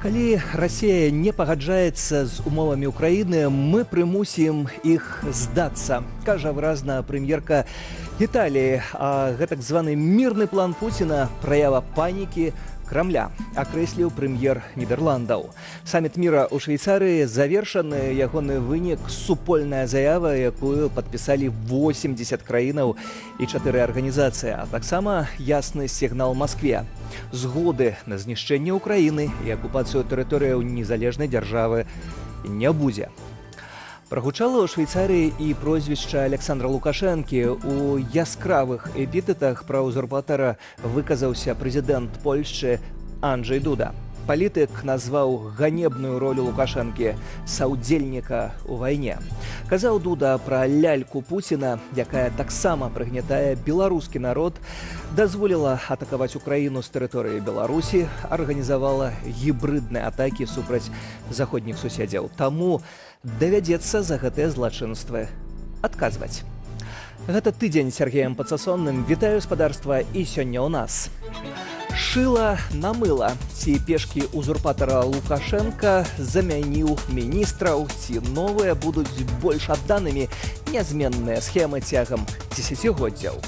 Калі Расія не пагаджаецца з умовамі Украіны, мы прымусім іх здацца, кажа выразна прэм'ерка Італіі. А гэтак званы мірны план Пуціна – праява панікі Крамля, акрэсліў прэм'ер Нідерландаў. Саміт міра ў Швейцарыі завершаны, ягоны вынік – супольная заява, якую падпісалі 80 краінаў і 4 арганізацыі, а таксама ясны сігнал Маскве. Згоды на знішчэнне Украіны і акупацыю тэрыторыяў незалежнай дзяржавы не будзе. Прагучала ў Швейцарыі і прозвішча Александра Лукашэнкі. У яскравых эпітэтах пра узурпатара выказаўся прэзідэнт Польшчы Анджэй Дуда. Палітык назваў ганебную ролю Лукашэнкі саўдзельніка ў вайне. Казаў Дуда пра ляльку Пуціна, якая таксама прыгнятае беларускі народ, дазволіла атакаваць Украіну з тэрыторыі Беларусі, арганізавала гібрыдныя атакі супраць заходніх суседзяў. Таму давядзецца за гэтыя злачынствы адказваць. Гэта тыдзень з Сергеем Пацасонным. Вітаю спадарства і сёння ў нас. Шыла на мыла. Ці пешкі узурпатара Лукашэнка замяніў міністраў, ці новыя будуць больш адданымі, нязменныя схемы цягам дзесяцігоддзяў.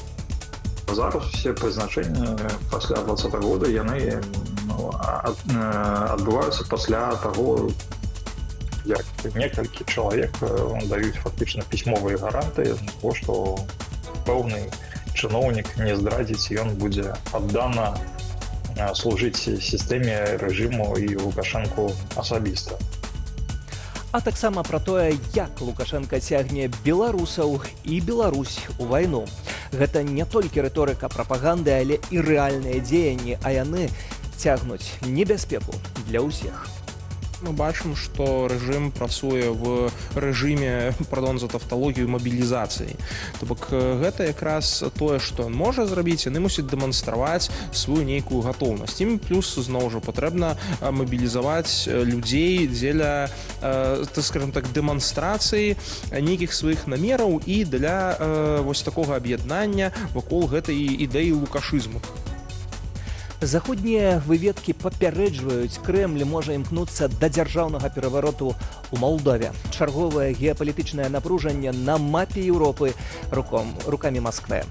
Зараз усе прызначэнні пасля 2020 года яны адбываюцца пасля таго, як некалькі чалавек даюць фактычна пісьмовыя гарантыі, што пэўны чыноўнік не здрадзіць, ён будзе аддана служыць сістэме рэжыму і Лукашэнку асабіста. А таксама пра тое, як Лукашэнка цягне беларусаў і Беларусь у вайну. Гэта не толькі рыторыка прапаганды, але і рэальныя дзеянні, а яны цягнуць небяспеку для ўсіх. Мы бачым, што рэжым працуе в рэжыме, за тавталогію, мабілізацыі. То бок гэта якраз тое, што ён можа зрабіць, яны мусяць дэманстраваць сваю нейкую гатоўнасць. Ім плюс, зноў жа, патрэбна мабілізаваць людзей дзеля, скажем так, дэманстрацыі нейкіх сваіх намераў і для вось такога аб'яднання вакол гэтай ідэі лукашызму. Заходнія выведкі папярэджваюць, Крэмль можа імкнуцца да дзяржаўнага перавароту ў Малдове. Чарговае геапалітычнае напружанне на мапе Еўропы руками Москвы.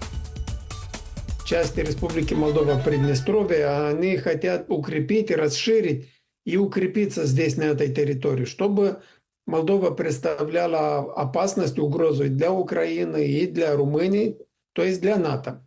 Части Республики Молдова Приднестровья, они хотят укрепить и расширить и укрепиться здесь, на этой территории, чтобы Молдова представляла опасность, угрозу для Украины и для Румынии, то есть для НАТО.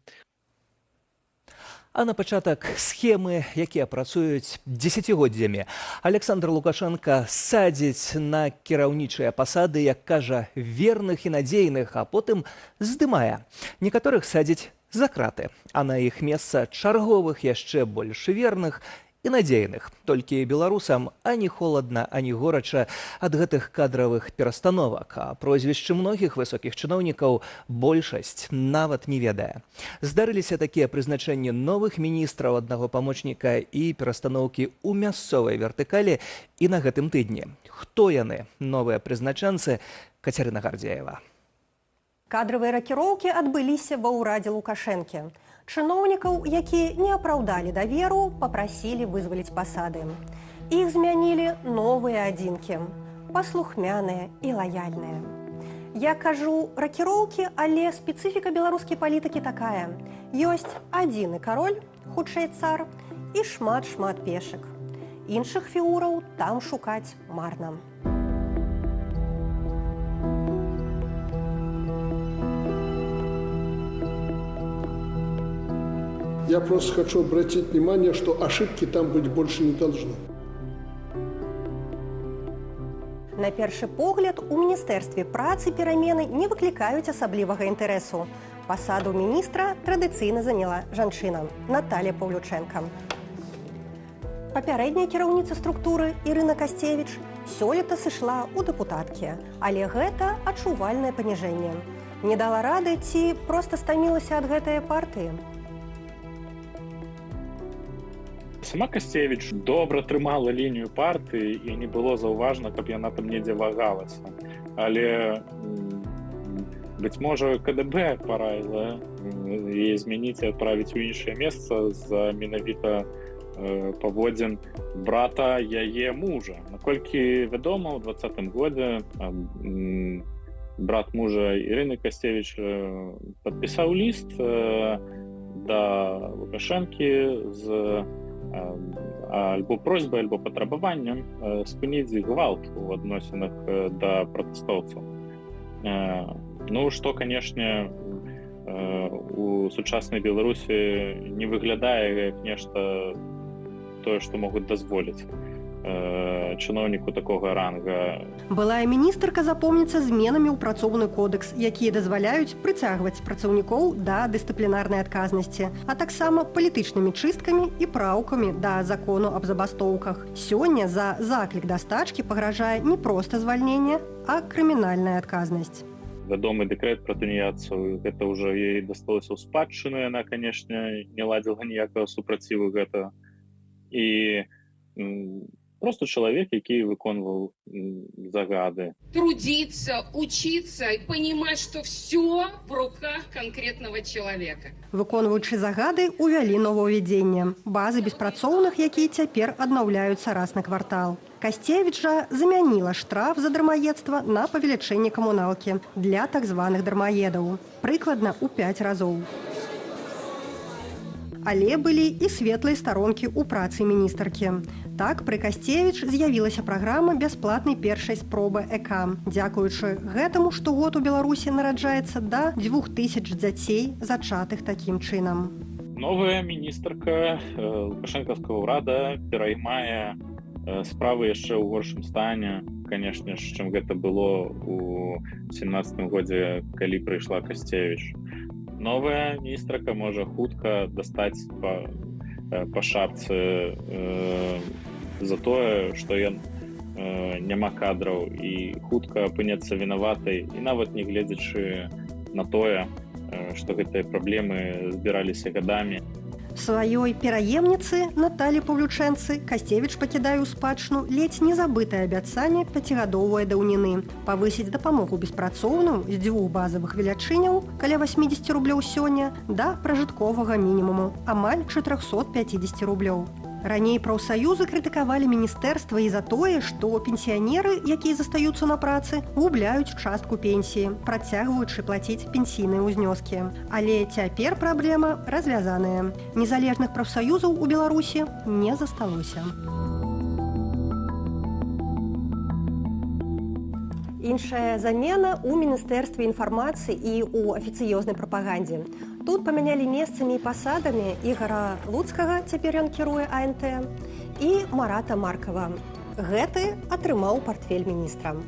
А на пачатак схемы, якія працуюць дзесяцігоддзямі. Александр Лукашэнка садзіць на кіраўнічыя пасады, як кажа, верных і надзейных, а потым здымае. Некаторых садзіць за краты, а на іх месца чарговых яшчэ больш верных і надзейных. Толькі беларусам ані холадна, ані горача ад гэтых кадравых перастановак, а прозвішчы многіх высокіх чыноўнікаў большасць нават не ведае. Здарыліся такія прызначэнні новых міністраў, аднаго памочніка і перастаноўкі ў мясцовай вертыкалі і на гэтым тыдні. Хто яны, новыя прызначэнцы? Кацярына Гардзеева. Кадравыя ракіроўкі адбыліся ва ўрадзе Лукашэнкі. Чыноўнікаў, якія не апраўдалі даверу, папрасілі вызваліць пасады. Іх змянілі новыя адзінкі, паслухмяныя і лаяльныя. Я кажу ракіроўкі, але спецыфіка беларускай палітыкі такая. Ёсць адзіны кароль, хутчэй цар, і шмат-шмат пешак. Іншых фігураў там шукаць марна. Я просто хочу обратить внимание, что ошибки там быть больше не должно. На першы погляд, у Міністэрстве працы перамены не выклікаюць асаблівага інтарэсу. Пасаду міністра традыцыйна заняла жанчына Наталія Паўлючэнка. Папярэдняя кіраўніца структуры Ірына Касцевіч сёлета сышла ў дэпутаткі, але гэта адчувальнае паніжэнне. Не дала рады ці проста стамілася ад гэтай партыі? Сама Касцевіч добра трымала лінію партыі і не было заўважна, каб яна там недзе вагалася. Але, быць можа, КДБ параіла яе змяніць і адправіць у іншае месца з-за менавіта паводзін брата яе мужа. Наколькі вядома, у 2020 годзе брат мужа Ірыны Касцевіч падпісаў ліст да Лукашэнкі з альбо просьбай, альбо патрабаваннем спыніць гвалт у адносінах да пратэстоўцаў. Ну, што, канешне, у сучаснай Беларусі не выглядае як нешта тое, што могуць дазволіць чыноўніку такога ранга. Былая міністрка запомніцца зменамі ў працоўны кодэкс, якія дазваляюць прыцягваць працаўнікоў да дысцыплінарнай адказнасці, а таксама палітычнымі чысткамі і праўкамі да закону аб забастоўках. Сёння за заклік да стачкі пагражае не проста звальненне, а крымінальная адказнасць. Вядомы дэкрэт пра тунеядцаў, гэта ўжо ей дасталося ў спадчыну, яна, канешне, не ладзіла ніякага супраціву гэта. І просто чалавек, які выконваў загады. Трудиться, учиться и понимать, что все в руках конкретного человека. Выконваючы загады, увялі новаўвядзенне. Базы беспрацоўных, якія цяпер аднаўляюцца раз на квартал. Касцевіч жа замяніла штраф за дармаедства на павелічэнне камуналкі для так званых дармаедаў. Прыкладна ў 5 разоў. Але былі і светлыя старонкі ў працы міністркі. Так, пры Касцевіч з'явілася праграма бясплатнай першай спробы ЭК. Дзякуючы гэтаму, штогод у Беларусі нараджаецца да 2000 дзяцей, зачатых такім чынам. Новая міністрка лукашэнкаўскага ўрада пераймае справы яшчэ ў горшым стане, канешне, чым гэта было у 17 годзе, калі прыйшла Касцевіч. Новая міністрака можа хутка дастаць па шапцы за тое, што ён няма кадраў, і хутка апынецца вінаватай, і нават не гледзячы на тое, што гэтыя праблемы збіраліся гадамі. Сваёй пераемніцы Наталі Павлючэнцы Касцевіч пакідае ў спадчыну ледзь незабытае абяцанне 5гадовай даўніны павысіць дапамогу беспрацоўным з 2 базавых велічыняў каля 80 рублёў сёння да пражытковага мінімуму амаль 450 рублёў. Раней прафсаюзы крытыкавалі міністэрства і за тое, што пенсіянеры, якія застаюцца на працы, губляюць частку пенсіі, працягваючы плаціць пенсійныя ўзнёскі. Але цяпер праблема развязаная. Незалежных прафсаюзаў у Беларусі не засталося. Іншая замена ў Міністэрстве інфармацыі і ў афіцыёзнай прапагандзе. Тут памянялі месцамі і пасадамі Ігара Луцкага, цяпер ён кіруе АНТ, і Марата Маркава. Гэты атрымаў партфель міністра.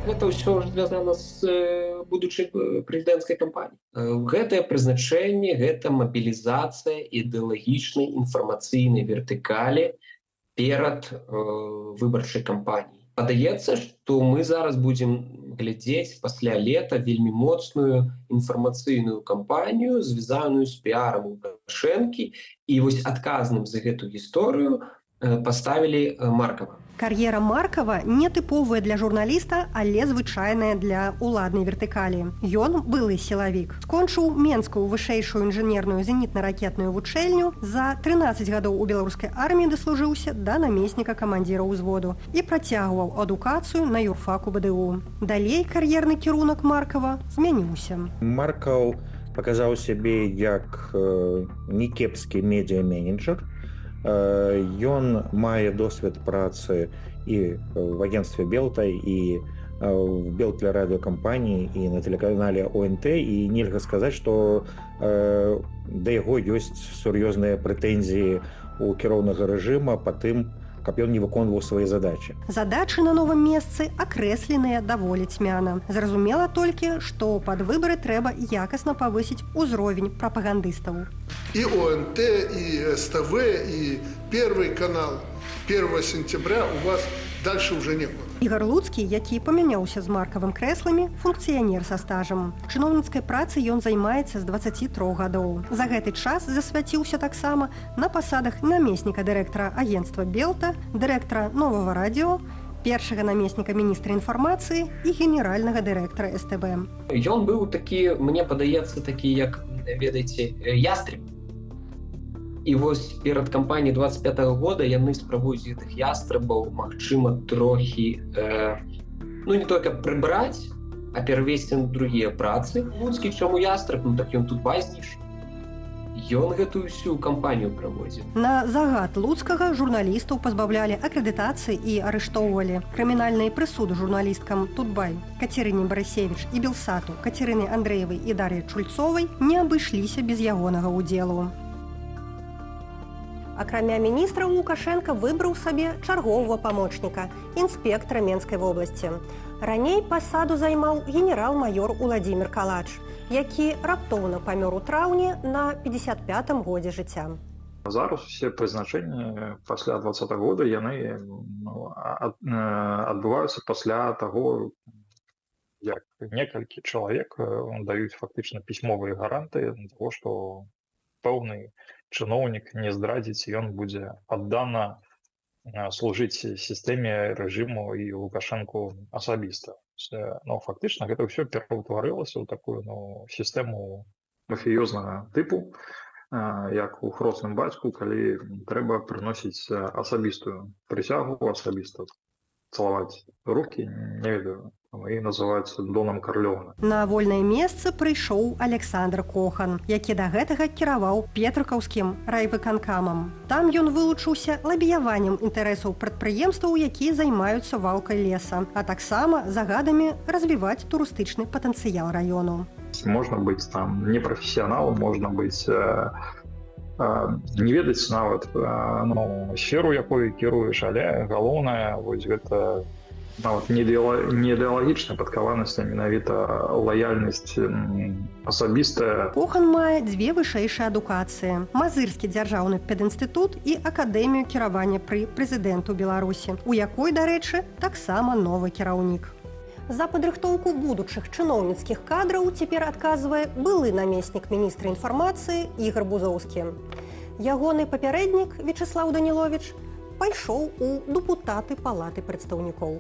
Гэта ўсё звязана з будучай прэзідэнцкай кампаніяй. Гэтае прызначэнне, гэта мабілізацыя ідэалагічнай інфармацыйнай вертыкалі перад выбарчай кампаніяй. Падаецца, што мы зараз будзем глядзець пасля лета вельмі моцную інфармацыйную кампанію, звязаную з піарам Лукашэнкі, і вось адказным за гэту гісторыю паставілі Маркава. Кар'ера Маркава не тыповая для журналіста, але звычайная для ўладнай вертыкалі. Ён былы сілавік. Скончыў Менскую вышэйшую інжынерную зенітна-ракетную вучэльню, за 13 гадоў у беларускай арміі даслужыўся да намесніка камандзіра ўзводу і працягваў адукацыю на юрфаку БДУ. Далей кар'ерны кірунак Маркава змяніўся. Маркаў паказаў сябе як некепскі медыа-менеджер. Ён мае досвед працы і в агентстве Белта, і в Белтле радыёкампаніі, і на тэлеканале ОНТ, і нельга сказаць, што да яго ёсць сур'ёзныя прэтэнзіі у кіроўнага рэжыма па тым, каб ён не выконваў свае задачы. Задачы на новым месцы акрэсленыя даволі цьмяна. Зразумела толькі, што пад выбары трэба якасна павысіць узровень прапагандыстаў. И ОНТ, и СТВ, и Первый канал 1 сентября у вас дальше уже не было. Ігар Луцкі, які памяняўся з Маркавым крэсламі, функцыянер са стажам. Чыноўніцкай працы ён займаецца з 23 гадоў. За гэты час засвяціўся таксама на пасадах намесніка дырэктара агентства Белта, дырэктара Новага радыё, першага намесніка міністра інфармацыі і генеральнага дырэктара СТБ. Ён быў такі, мне падаецца, такі, як, ведаеце, ястреб. І вось перад кампаніяй 25-го года яны спрабуюць гэтых ястрабаў, магчыма, трохі не толькі прыбраць, а перавесці на другія працы. Луцкі чаму ястраб, так ён тут базніш. Ён гэтую всю кампанію праводзіў. На загад Луцкага журналістаў пазбаўлялі акрэдытацыі і арыштоўвалі. Крымінальныя прысуды журналісткам Тутбай, Кацерыне Барысевіч і Белсату, Кацерыны Андрэевай і Дар'і Чульцовай не абышліся без ягонага ўдзелу. Акрамя міністраў, Лукашенко выбраў сабе чарговага памочніка, інспектара Менскай вобласці. Раней пасаду займаў генерал-майор Уладзімір Калач, які раптоўна памёр у траўні на 55-м годзе жыцця. Зараз усе прызначэнні пасля 20-го года яны адбываюцца пасля таго, як некалькі чалавек даюць фактычна пісьмовыя гарантыі таго, што пэўны чыноўнік не здрадзіць, ён будзе аддана служыць сістэме рэжыму і Лукашэнку асабіста. Фактычна гэта ўсё пераўтварылася ў такую сістэму мафіёзнага тыпу, як у хросным бацьку, калі трэба прыносіць асабістую прысягу, асабіста цалаваць рукі, не ведаю, і называецца Доном Карлёўна. На вольнае месца прыйшоў Александр Кохан, які да гэтага кіраваў Петрыкаўскім райвыканкамам. Там ён вылучыўся лабіяваннем інтарэсаў прадпрыемстваў, якія займаюцца валкай леса, а таксама загадамі развіваць турыстычны патэнцыял раёну. Можна быць там непрафесіяналам, можна быць не ведаць нават сферу, якой кіруеш, але галоўнае вось гэта нават не ідэалагічная падкаванасць, а менавіта лаяльнасць асабістая. Кохан мае дзве вышэйшыя адукацыі: Мазырскі дзяржаўны педінстытут і акадэмію кіравання пры прэзідэнту Беларусі, у якой, дарэчы, таксама новы кіраўнік. За падрыхтоўку будучых чыноўніцкіх кадраў цяпер адказвае былы намеснік міністра інфармацыі Ігар Бузоўскі. Ягоны папярэднік Вячеслаў Даніловіч пайшоў у дэпутаты палаты прадстаўнікоў.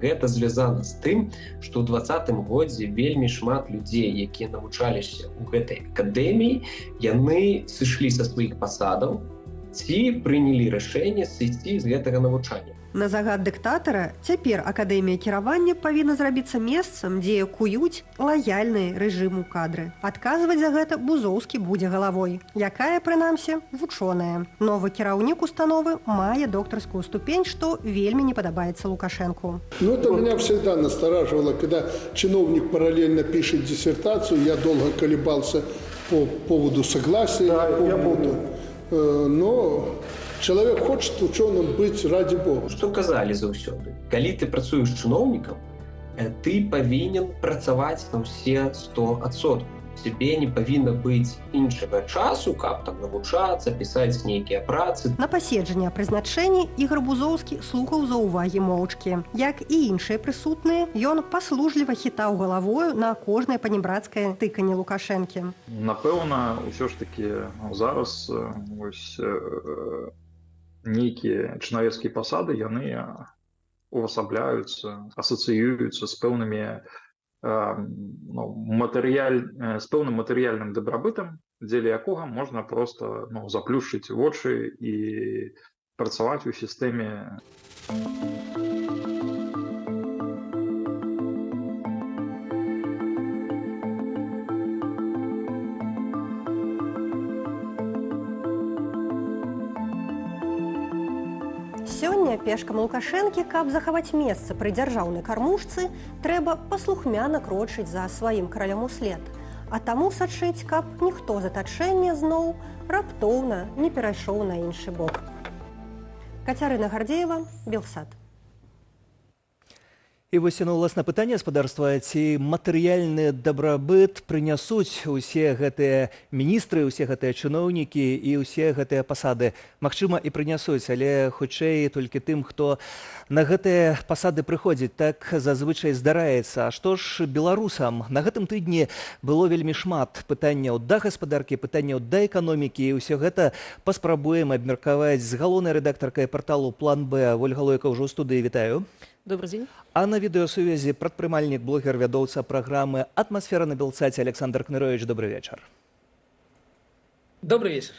Гэта звязана з тым, што ў 20-м годзе вельмі шмат людзей, якія навучаліся ў гэтай акадэміі, яны сышлі са сваіх пасадаў ці прынялі рашэнне сысці з гэтага навучання. На загад дыктатара цяпер акадэмія кіравання павінна зрабіцца месцам, дзе куюць лаяльныя рэжыму кадры. Адказваць за гэта Бузоўскі будзе галавой, якая, прынамсі, вучоная. Новы кіраўнік установы мае доктарскую ступень, што вельмі не падабаецца Лукашенку. Это меня всегда настораживало, когда чиновник параллельно пишет диссертацию, я долго колебался по поводу согласия. Но человек хочет ученым быть ради Бога. Што казалі заўсёды? Калі ты працуеш чыноўнікам, ты павінен працаваць на ўсе 100%. Тебе не павінна быць іншага часу, каб там навучацца, пісаць нейкія працы. На паседжанні прызначэнні Ігар Бузоўскі слухаў за ўвагі моўчкі. Як і іншыя прысутныя, ён паслужліва хітаў галавою на кожнае панібрацкае тыканне Лукашэнкі. Напэўна, ўсё ж такі зараз нейкія чынавецкія пасады, яны увасабляюцца, асацыююцца з пэўнымі з пэўным матэрыяльным дабрабытам, дзеля якога можна проста заплюшчыць вочы і працаваць у сістэме. Сёння пешкам Лукашэнкі, каб захаваць месца пры дзяржаўнай кармушцы, трэба паслухмяна крочыць за сваім каралём услед. А таму сачыць, каб ніхто з атачэння зноў раптоўна не перайшоў на іншы бок. Кацярына Гардзеева, Белсат. І вось яно, ўласна, пытанне гаспадарства, ці матэрыяльны дабрабыт прынясуць усе гэтыя міністры, усе гэтыя чыноўнікі і ўсе гэтыя пасады. Магчыма, і прынясуць, але хутчэй толькі тым, хто на гэтыя пасады прыходзіць. Так зазвычай здараецца. А што ж беларусам? На гэтым тыдні было вельмі шмат пытанняў да гаспадаркі, пытанняў да эканомікі, і ўсё гэта паспрабуем абмеркаваць з галоўнай рэдактаркай парталу «План Б» Ольга Лойка ўжо ў студыі. Вітаю. Добрый день. А на відэасувязі прадпрымальнік, блогер, вядоўца праграмы «Атмасфера» на Белсаце Александр Кнырович. Добрый вечар. Добрый вечер.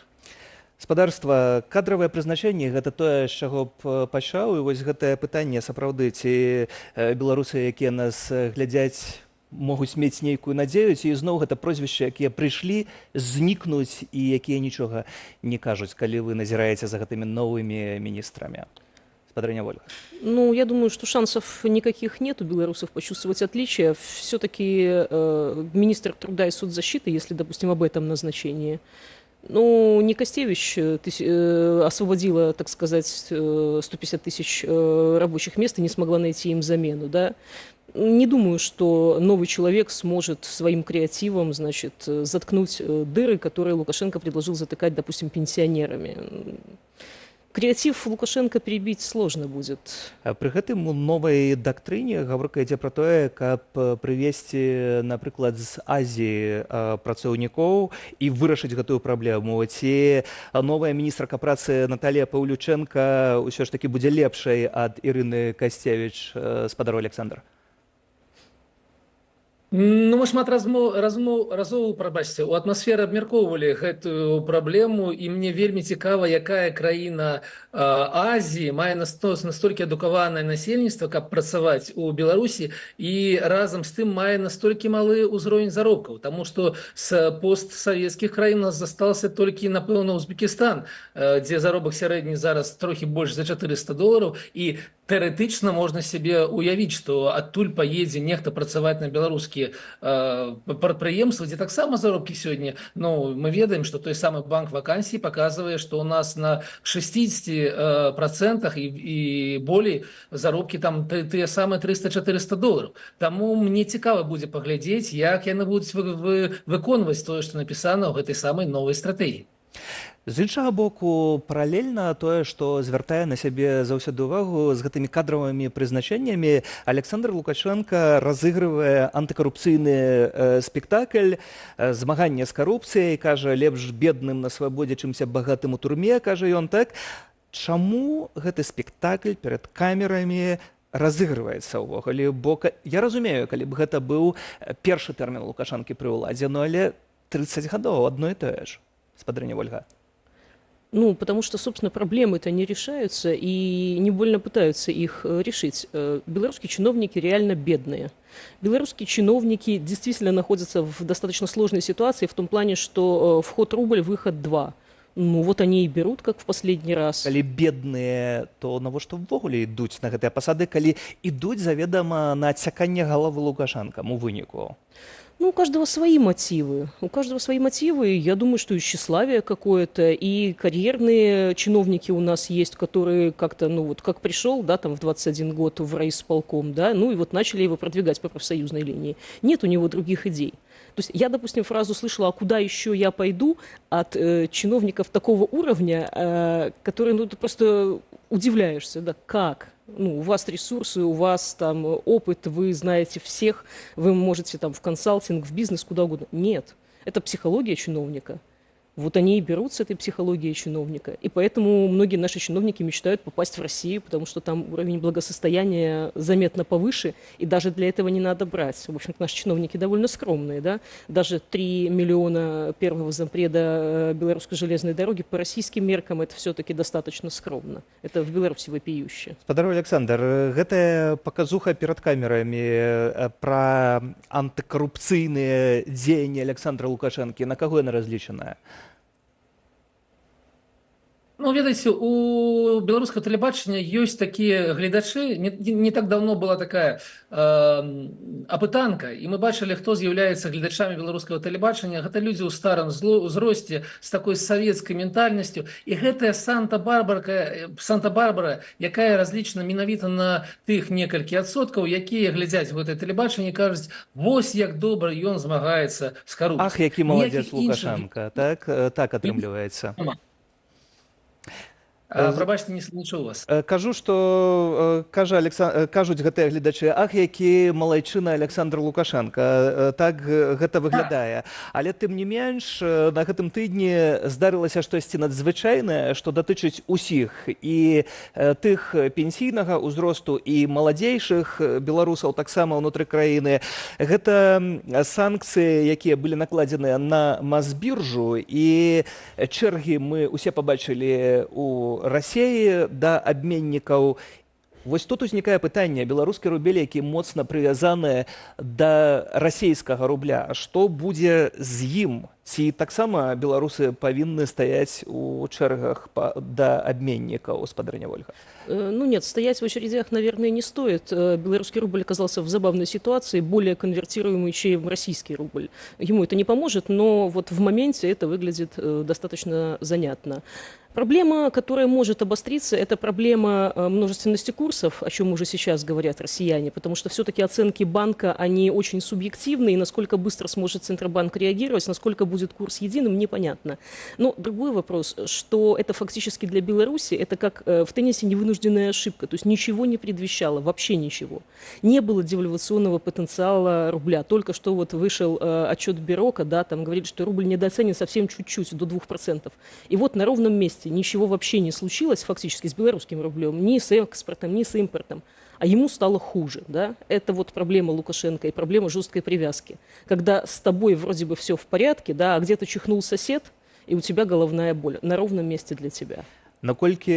Спадарства, кадравае прызначэнне гэта тое, з чаго б пачаў, і вось гэтае пытанне сапраўды, ці беларусы, якія нас глядзяць, могуць мець нейкую надзею, ці ізноў гэта прозвішчы, якія прыйшлі, знікнуць і якія нічога не кажуць, калі вы назіраеце за гэтымі новымі міністрамі. Спадарыня Ольга. Ну, я думаю, что шансов никаких нет у белорусов почувствовать отличия. Все-таки министр труда и соцзащиты, если, допустим, об этом назначении. Ну, не Костевич освободила, так сказать, 150 тысяч рабочих мест и не смогла найти им замену, да. Не думаю, что новый человек сможет своим креативом, значит, заткнуть дыры, которые Лукашенко предложил затыкать, допустим, пенсионерами. Креатив Лукашенко перебить сложно будет. Пры гэтым у новай дактрыне гаворка ідзе пра тое, каб прывесці, напрыклад, з Азіі працаўнікоў і вырашыць гэтую праблему. Ці новая міністрка працы Наталія Паўлючэнка ўсё ж такі будзе лепшай ад Ірыны Касцевіч, спадар Александр? Ну, мы шмат разоў, прабачце, у атмасферы абмяркоўвалі гэтую праблему, і мне вельмі цікава, якая краіна Азіі мае настолькі адукаванае насельніцтва, каб працаваць у Беларусі, і разам з тым мае настолькі малы ўзровень заробкаў, таму што з постсавецкіх краін у нас застаўся толькі, напэўна, Узбекістан, дзе заробак сярэдні зараз трохі больш за $400, і тэарэтычна можна сябе уявіць, што адтуль паедзе нехта працаваць на беларускія прадпрыемствы, дзе таксама заробкі сёння. Ну, мы ведаем, што той самы банк вакансій паказвае, што ў нас на 60% і болей заробкі там тыя самыя $300-400. Таму мне цікава будзе паглядзець, як яны будуць выконваць тое, што напісана ў гэтай самай новай стратэгіі. З іншага боку, паралельна тое, што звяртае на сябе заўсёды ўвагу з гэтымі кадравымі прызначэннямі, Александр Лукашенко разыгрывае антыкарупцыйны спектакль, змаганне з карупцыяй, кажа, лепш бедным на свабодзе, чымся багатым у турме, кажа ён так. Чаму гэты спектакль перад камерамі разыгрываецца ўвогуле? Бо я разумею, калі б гэта быў першы тэрмін Лукашэнкі пры ўладзе, но але 30 гадоў адно і тое ж. Спадарыня Ольга. Ну, потому что, собственно, проблемы-то не решаются и не больно пытаются их решить. Белорусские чиновники реально бедные. Белорусские чиновники действительно находятся в достаточно сложной ситуации в том плане, что вход рубль, выход 2. Ну, вот они и берут, как в последний раз. Калі бедныя, то навошта ўвогуле ідуць на гэтыя пасады, калі ідуць заведама на адсяканне галавы Лукашэнкам у выніку? Ну, у каждого свои мотивы. У каждого свои мотивы. Я думаю, что и тщеславие какое-то, и карьерные чиновники у нас есть, которые как-то, ну вот, как пришел, да, там в 21 год в райисполком, да, ну и вот начали его продвигать по профсоюзной линии. Нет у него других идей. То есть я, допустим, фразу слышала, а куда еще я пойду, от чиновников такого уровня, которые, ну, ты просто удивляешься, да, как? Ну, у вас ресурсы, у вас там опыт, вы знаете всех, вы можете там в консалтинг, в бизнес, куда угодно. Нет, это психология чиновника. Вот они и берут с этой психологией чиновника. И поэтому многие наши чиновники мечтают попасть в Россию, потому что там уровень благосостояния заметно повыше, и даже для этого не надо брать. В общем-то, наши чиновники довольно скромные, да. Даже 3 миллиона первого зампреда Белорусской железной дороги по российским меркам это все-таки достаточно скромно. Это в Беларуси вопиюще. Спадар Александр, гэтая паказуха перад камерамі пра антыкарупцыйныя дзеянні Александра Лукашэнкі, на каго яна разлічаная? Ну, ведаеце, у беларускага тэлебачання ёсць такія гледачы. Не так давно была такая апытанка, і мы бачылі, хто з'яўляецца гледачамі беларускага тэлебачання. Гэта людзі ў старым узросце з такой савецкай ментальнасцю. І гэтая Санта-Барбара, якая разлічана менавіта на тых некалькі адсоткаў, якія глядзяць гэтае тэлебачанне, кажуць, вось як добра ён змагаецца з карупцыяй. Ах, які маладзец Лукашенко, так? Так атрымліваецца. Прабачце, не чуў вас. Кажу, што кажуць гэтыя гледачы, ах, які малайчына Александр Лукашенко, так гэта выглядае. Але тым не менш, на гэтым тыдні здарылася штосьці надзвычайнае, што датычыць усіх, і тых пенсійнага ўзросту, і маладзейшых беларусаў таксама ўнутры краіны. Гэта санкцыі, якія былі накладзеныя на Мосбіржу, і чэргі мы ўсе пабачылі у Расіі да абменнікаў. Вось тут узнікае пытанне, беларускі рубель, які моцна прывязаны да расійскага рубля. Што будзе з ім? Ці таксама беларусы павінны стаяць у чэргах да абменнікаў, спадарыня Ольга? Ну нет, стоять в очередях, наверное, не стоит. Белорусский рубль оказался в забавной ситуации, более конвертируемый, чем российский рубль. Ему это не поможет, но вот в моменте это выглядит достаточно занятно. Проблема, которая может обостриться, это проблема множественности курсов, о чем уже сейчас говорят россияне, потому что все-таки оценки банка, они очень субъективны, и насколько быстро сможет Центробанк реагировать, насколько будет курс единым, непонятно. Но другой вопрос, что это фактически для Беларуси, это как в теннисе невынужденная ошибка, то есть ничего не предвещало, вообще ничего. Не было девальвационного потенциала рубля, только что вот вышел отчет Бюрока, да, там говорит, что рубль недооценен совсем чуть-чуть, до 2%. И вот на ровном месте ничего вообще не случилось фактически с белорусским рублем, ни с экспортом, ни с импортом, а ему стало хуже. Да? Это вот проблема Лукашенко и проблема жесткой привязки. Когда с тобой вроде бы все в порядке, да, а где-то чихнул сосед, и у тебя головная боль на ровном месте для тебя. Наколькі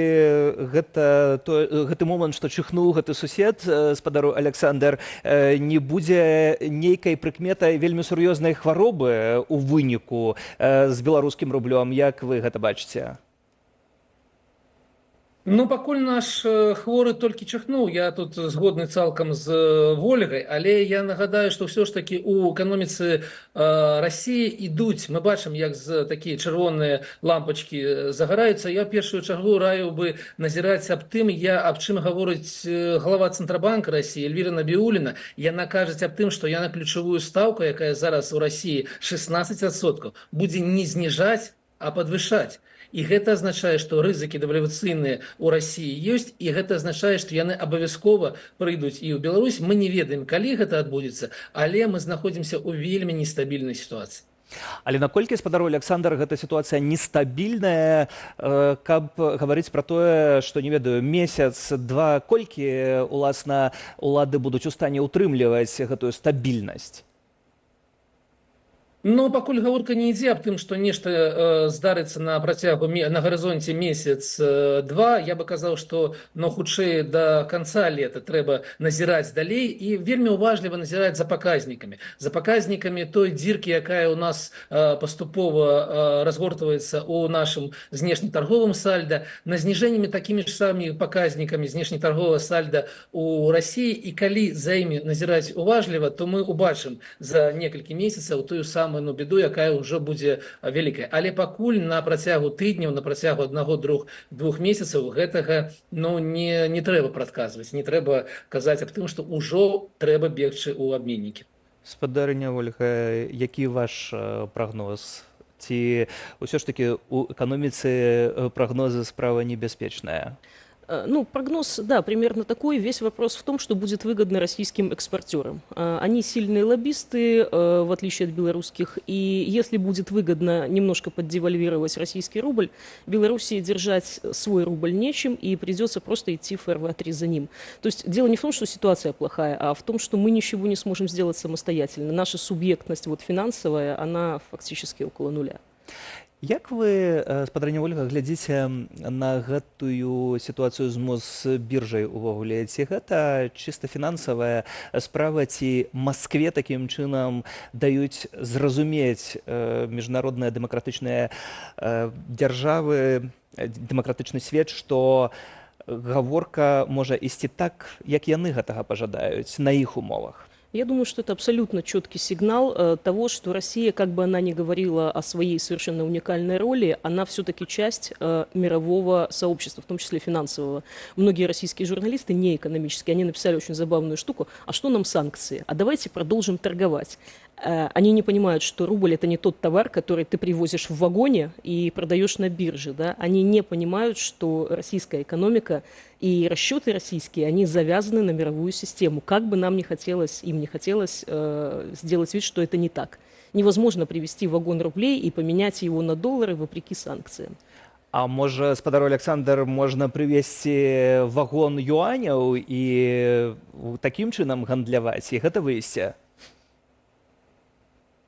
гэты момант, што чихнуў гэты сусед, спадару Александр, не будзе нейкай прыкметай вельмі сур'ёзнай хваробы ў выніку з беларускім рублём, як вы гэта бачыце? Ну, пакуль наш хворы толькі чихнуў, я тут згодны цалкам з Вольгай, але я нагадаю, што ўсё ж такі у эканоміцы Расіі ідуць, мы бачым, як такія чырвоныя лампачкі загараюцца. Я першую чаргу раю бы назіраць аб тым, аб чым гаворыць глава Цэнтрабанка Расіі Эльвіра Набіуліна. Яна кажа аб тым, што яна ключавую стаўку, якая зараз у Расіі 16%, будзе не зніжаць, а падвышаць. І гэта азначае, што рызыкі дэвальвацыйныя ў Расіі ёсць, і гэта азначае, што яны абавязкова прыйдуць і ў Беларусь. Мы не ведаем, калі гэта адбудзецца, але мы знаходзімся ў вельмі нестабільнай сітуацыі. Але наколькі, спадару Александр, гэта сітуацыя нестабільная, каб гаварыць пра тое, што, не ведаю, месяц-два, колькі, уласна, улады будуць у стане ўтрымліваць гэтую стабільнасць? Ну, пакуль гаворка не ідзе аб тым, што нешта здарыцца на гарызонце месяц-два, я бы казаў, што хутчэй да канца лета трэба назіраць далей і вельмі уважліва назіраць за паказнікамі той дзіркі, якая ў нас паступова разгортваецца ў нашым знешнетарговым сальда, на зніжэннямі такімі ж самымі паказнікамі знешнетарговага сальда ў Расіі, і калі за імі назіраць уважліва, то мы убачым за некалькі месяцаў тую самую біду, якая ўжо будзе вялікая. Але пакуль на працягу тыдняў, на працягу 1-2 месяцаў гэтага не трэба прадказваць, не трэба казаць аб тым, што ўжо трэба бегчы ў абменнікі. Спадарыня Ольга, які ваш прагноз? Ці ўсё ж такі у эканоміцы прагнозы справа небяспечная? Ну, прогноз, да, примерно такой. Весь вопрос в том, что будет выгодно российским экспортерам. Они сильные лоббисты, в отличие от белорусских, и если будет выгодно немножко поддевальвировать российский рубль, Белоруссии держать свой рубль нечем, и придется просто идти в ФРВ-3 за ним. То есть дело не в том, что ситуация плохая, а в том, что мы ничего не сможем сделать самостоятельно. Наша субъектность финансовая, она фактически около нуля. Як вы, спадарыня Ольга, глядзіце на гэтую сітуацыю з Мосбіржай увогуле? Ці гэта чыста фінансавая справа, ці Маскве такім чынам даюць зразумець міжнародныя дэмакратычныя дзяржавы, дэмакратычны свет, што гаворка можа ісці так, як яны гэтага пажадаюць на іх умовах? Я думаю, что это абсолютно четкий сигнал того, что Россия, как бы она ни говорила о своей совершенно уникальной роли, она все-таки часть мирового сообщества, в том числе финансового. Многие российские журналисты, не экономические, они написали очень забавную штуку: а что нам санкции? А давайте продолжим торговать. Они не понимают, что рубль – это не тот товар, который ты привозишь в вагоне и продаешь на бирже. Да? Они не понимают, что российская экономика и расчеты российские, они завязаны на мировую систему. Как бы нам не хотелось, им не хотелось сделать вид, что это не так. Невозможно привезти вагон рублей и поменять его на доллары вопреки санкциям. А можа, спадар Александр, можна прывесці вагон юаняў і такім чынам гандляваць, і гэта выйсце?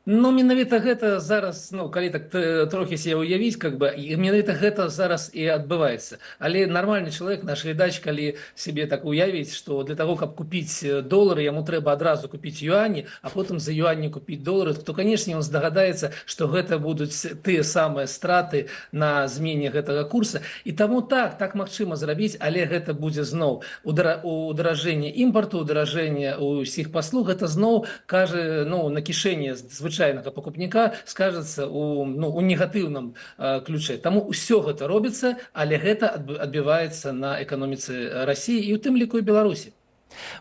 Ну, менавіта гэта зараз, ну, калі так трохі себе уявіць, как бы, і менавіта гэта зараз і адбываецца. Але нармальны чалавек, наш глядач, калі себе так уявіць, што для того, каб купіць долары, яму трэба адразу купіць юані, а потым за юані купіць долары, то, канешне, ён здагадаецца, што гэта будуць тыя самыя страты на змене гэтага курса. І таму так магчыма зрабіць, але гэта будзе зноў ударажэнне імпарту, ударажэнне ўсіх паслуг, гэта зноў кажа, ну, на кішэні звычайнага пакупніка скажацца у негатыўным ключе. Таму ўсё гэта робіцца, але гэта адбіваецца на эканоміцы Расіі і ў тым ліку і Беларусі.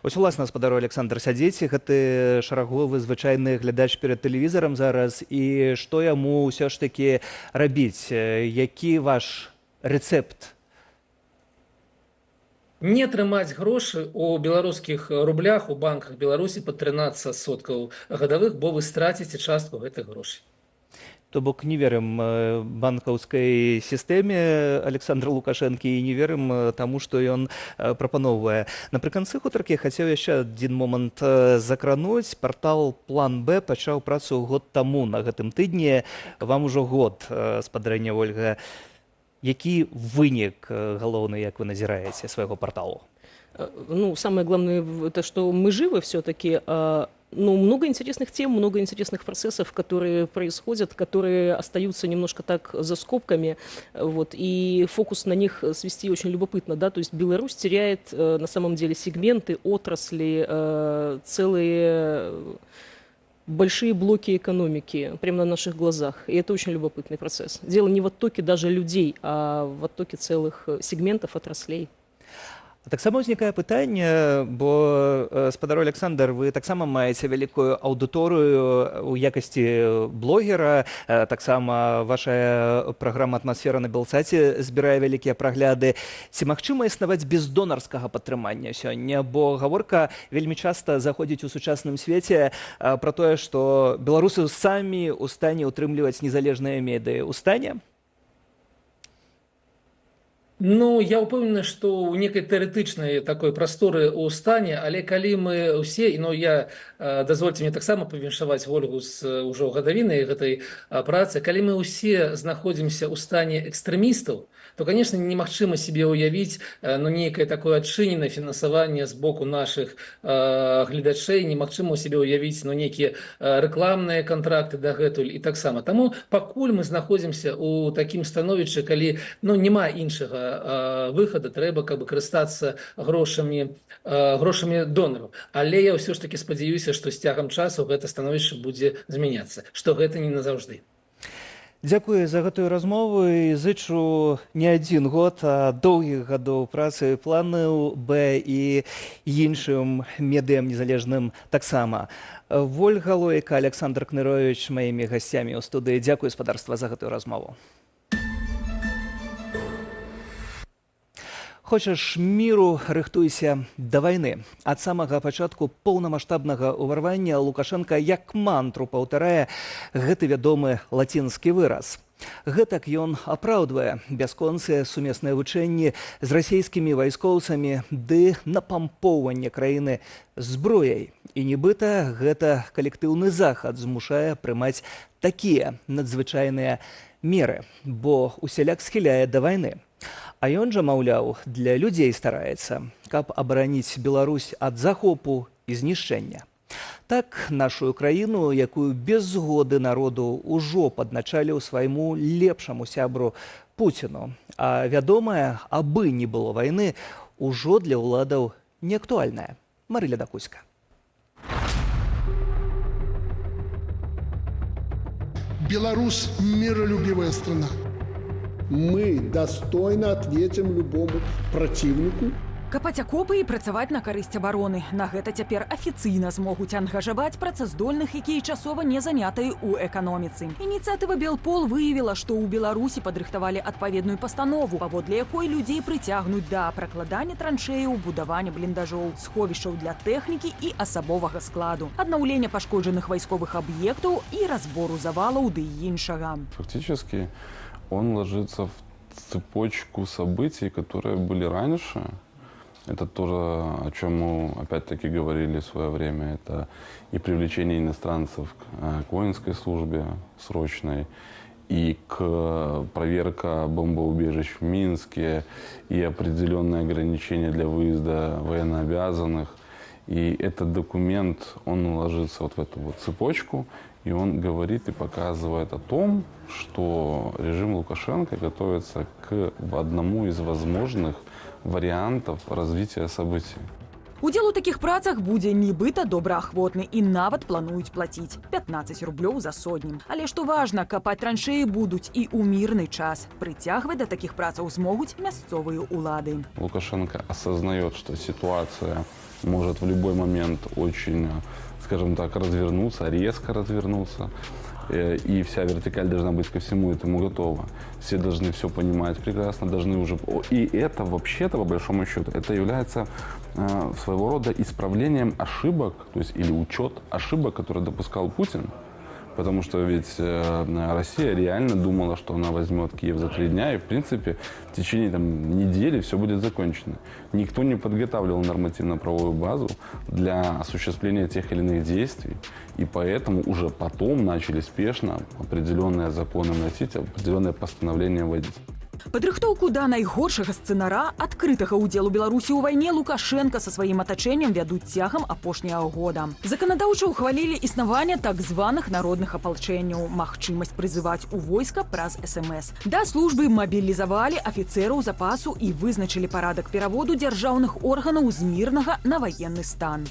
Вось уласна, спадару Александр, сядзіце, гэты шараговы звычайны глядач перад тэлевізарам зараз, і што яму ўсё ж такі рабіць? Які ваш рэцэпт? Не трымаць грошы у беларускіх рублях у банках Беларусі пад 13% гадавых, бо вы страціце частку гэтых грошай. То бок не верым банкаўскай сістэме Александра Лукашэнкі і не верым таму, што ён прапаноўвае. Напрыканцы гутаркі хацеў яшчэ адзін момант закрануць. Партал «План Б» пачаў працу год таму на гэтым тыдні. Вам ужо год, спадарня Ольга. Які вынік галоўны, як вы назіраеце, свайго парталу? Ну, самое главное, это что мы живы все-таки. Ну, много интересных тем, много интересных процессов, которые происходят, которые остаются немножко так за скобками, вот, и фокус на них свести очень любопытно, да, то есть Беларусь теряет на самом деле сегменты, отрасли, целые большие блоки экономики прямо на наших глазах, и это очень любопытный процесс. Дело не в оттоке даже людей, а в оттоке целых сегментов, отраслей. Таксама ўзнікае пытанне, бо, спадар Александр, вы таксама маеце вялікую аўдыторыю ў якасці блогера, таксама ваша праграма «Атмасфера» на Белсаце збірае вялікія прагляды. Ці магчыма існаваць без донарскага падтрымання сёння? Бо гаворка вельмі часта заходзіць у сучасным свеце пра тое, што беларусы самі ў стане ўтрымліваць незалежныя медыі. У стане? Ну, я упэўнены, што ў некай тэарэтычнай такой прасторы ў стане, але калі мы ўсе, ну, я, дазвольце мне таксама павіншаваць Ольгу з ўжо гадавінай гэтай працы, калі мы ўсе знаходзімся ў стане экстрэмістаў, то, конечно, немагчыма себе уявіць, ну, нейкае такое адчыненае фінансаванне з боку нашых гледачэй, немагчыма себе уявіць, ну, нейкія рэкламныя кантракты дагэтуль і таксама. Таму пакуль мы знаходзімся ў такім становішчы, калі, ну, няма іншага выхада, трэба как бы карыстацца грошамі донараў. Але я ўсё ж таки спадзяюся, што з цягам часу гэта становішча будзе змяняцца, што гэта не назаўжды. Дзякую за гэтую размову і зычу не адзін год, а доўгіх гадоў працы «Плану Б» і іншым медыям незалежным таксама. Вольга Лойка, Александр Кнырович маімі гасцямі ў студыі. Дзякую, спадарства, за гэтую размову. Хочаш міру, рыхтуйся да вайны. Ад самага пачатку поўнамаштабнага ўварвання Лукашенка як мантру паўтарае гэты вядомы лацінскі выраз. Гэтак ён апраўдвае бясконцыя сумесныя вучэнні з расійскімі вайскоўцамі ды напампоўванне краіны зброяй. І нібыта гэта калектыўны захад змушае прымаць такія надзвычайныя меры, бо усяляк схіляе да вайны. А ён жа, маўляў, для людзей стараецца, каб абараніць Беларусь ад захопу і знішчэння. Так, нашу краіну, якую без згоды народу ўжо падначаліў свайму лепшаму сябру Пуціну, а вядомае, абы не было вайны, ужо для ўладаў неактуальная. Марыля Дакуська. Беларусь – миролюбивая страна. Мы достойно ответим любому противнику, Капаць акопы і працаваць на карысць абароны. На гэта цяпер афіцыйна змогуць ангажаваць працаздольных, якія часова не занятыя ў эканоміцы. Ініцыятыва Белпол выявіла, што ў Беларусі падрыхтавалі адпаведную пастанову, паводле якой людзей прыцягнуць да пракладання траншеяў, будавання бліндажоў, сховішчаў для тэхнікі і асабовага складу, аднаўлення пашкоджаных вайсковых аб'ектаў і разбору завалаў ды іншага. Фактически он ложится в цепочку событий, которые были раньше. Это тоже, о чем мы опять-таки говорили в свое время. Это и привлечение иностранцев к воинской службе срочной, и к проверка бомбоубежищ в Минске, и определенные ограничения для выезда военнообязанных. И этот документ, он ложится вот в эту вот цепочку, и он говорит и показывает о том, что режим Лукашенко готовится к одному из возможных вариантов развития событий. Удзел у такіх працах будзе нібыта добраахвотны і нават плануюць плаціць 15 рублёў за сотню. Але што важна, капаць траншеі будуць і ў мірны час. Прыцягваць да такіх працаў змогуць мясцовыя улады. Лукашенко осознает, что ситуация может в любой момент очень, скажем так, развернуться, резко развернуться. И вся вертикаль должна быть ко всему этому готова. Все должны все понимать прекрасно, должны уже... И это вообще-то, по большому счету, это является своего рода исправлением ошибок, то есть или учет ошибок, которые допускал Путин. Потому что ведь Россия реально думала, что она возьмет Киев за 3 дня, и, в принципе, в течение недели все будет закончено. Никто не подготавливал нормативно-правовую базу для осуществления тех или иных действий, и поэтому уже потом начали спешно определенные законы вносить, определенные постановления вводить. Падрыхтоўку да найгоршага сцэнара адкрытага ўдзелу Беларусі ў вайне Лукашенко са сваім атачэннем вядуць цягам апошняга года. Заканадаўча ўхвалілі існаванне так званых народных апалчэнняў, магчымасць прызываць у войска праз СМС. Да службы мабілізавалі афіцэраў запасу і вызначылі парадак пераводу дзяржаўных органаў з мірнага на ваенны стан.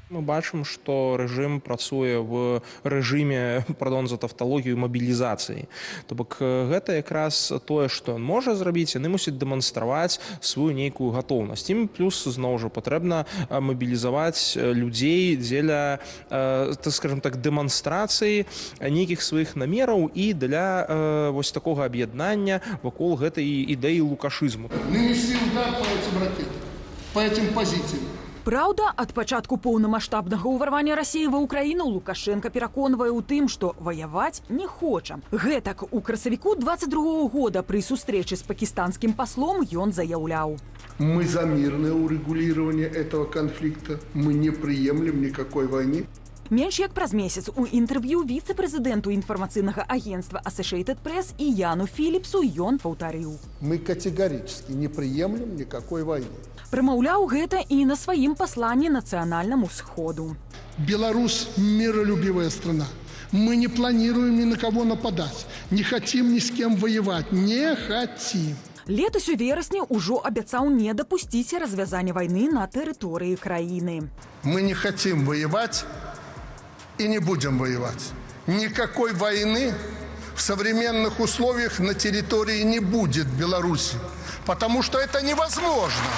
Мы бачым, што рэжым працуе в рэжыме, пардон за тавталогію, мабілізацыі. То бок гэта якраз тое, што ён можа зрабіць, яны мусяць дэманстраваць сваю нейкую гатоўнасць. Ім плюс, зноў жа, патрэбна мабілізаваць людзей дзеля, скажем так, дэманстрацыі нейкіх сваіх намераў і для вось такога аб'яднання вакол гэтай ідэі лукашызму. Нанесли удар по этим ракетам, по этим позициям. Праўда, ад пачатку поўнамаштабнага ўварвання Расіі ва Ўкраіну Лукашенко пераконвае ў тым, што ваяваць не хоча. Гэтак у красавіку 22-го года пры сустрэчы з пакистанскім паслом ён заяўляў: «Мы за мирное урегулирование этого конфликта. Мы не приемлем никакой войны». Менш як праз месяц у інтэрв'ю віцэ-прэзідэнту інфармацыйнага агентства Associated Press і Яну Філіпсу ён паўтарыў: «Мы категорически не приемлем никакой войны». Прамаўляў гэта і на сваім пасланні нацыянальнаму сходу. Беларусь миролюбивая страна. Мы не планируем ни на кого нападать. Не хотим ни с кем воевать. Не хотим. Летась у верасні ўжо абяцаў не дапусціць развязання вайны на тэрыторыі краіны. Мы не хотим воевать и не будем воевать. Никакой войны в современных условиях на территории не будет Беларуси, потому что это невозможно.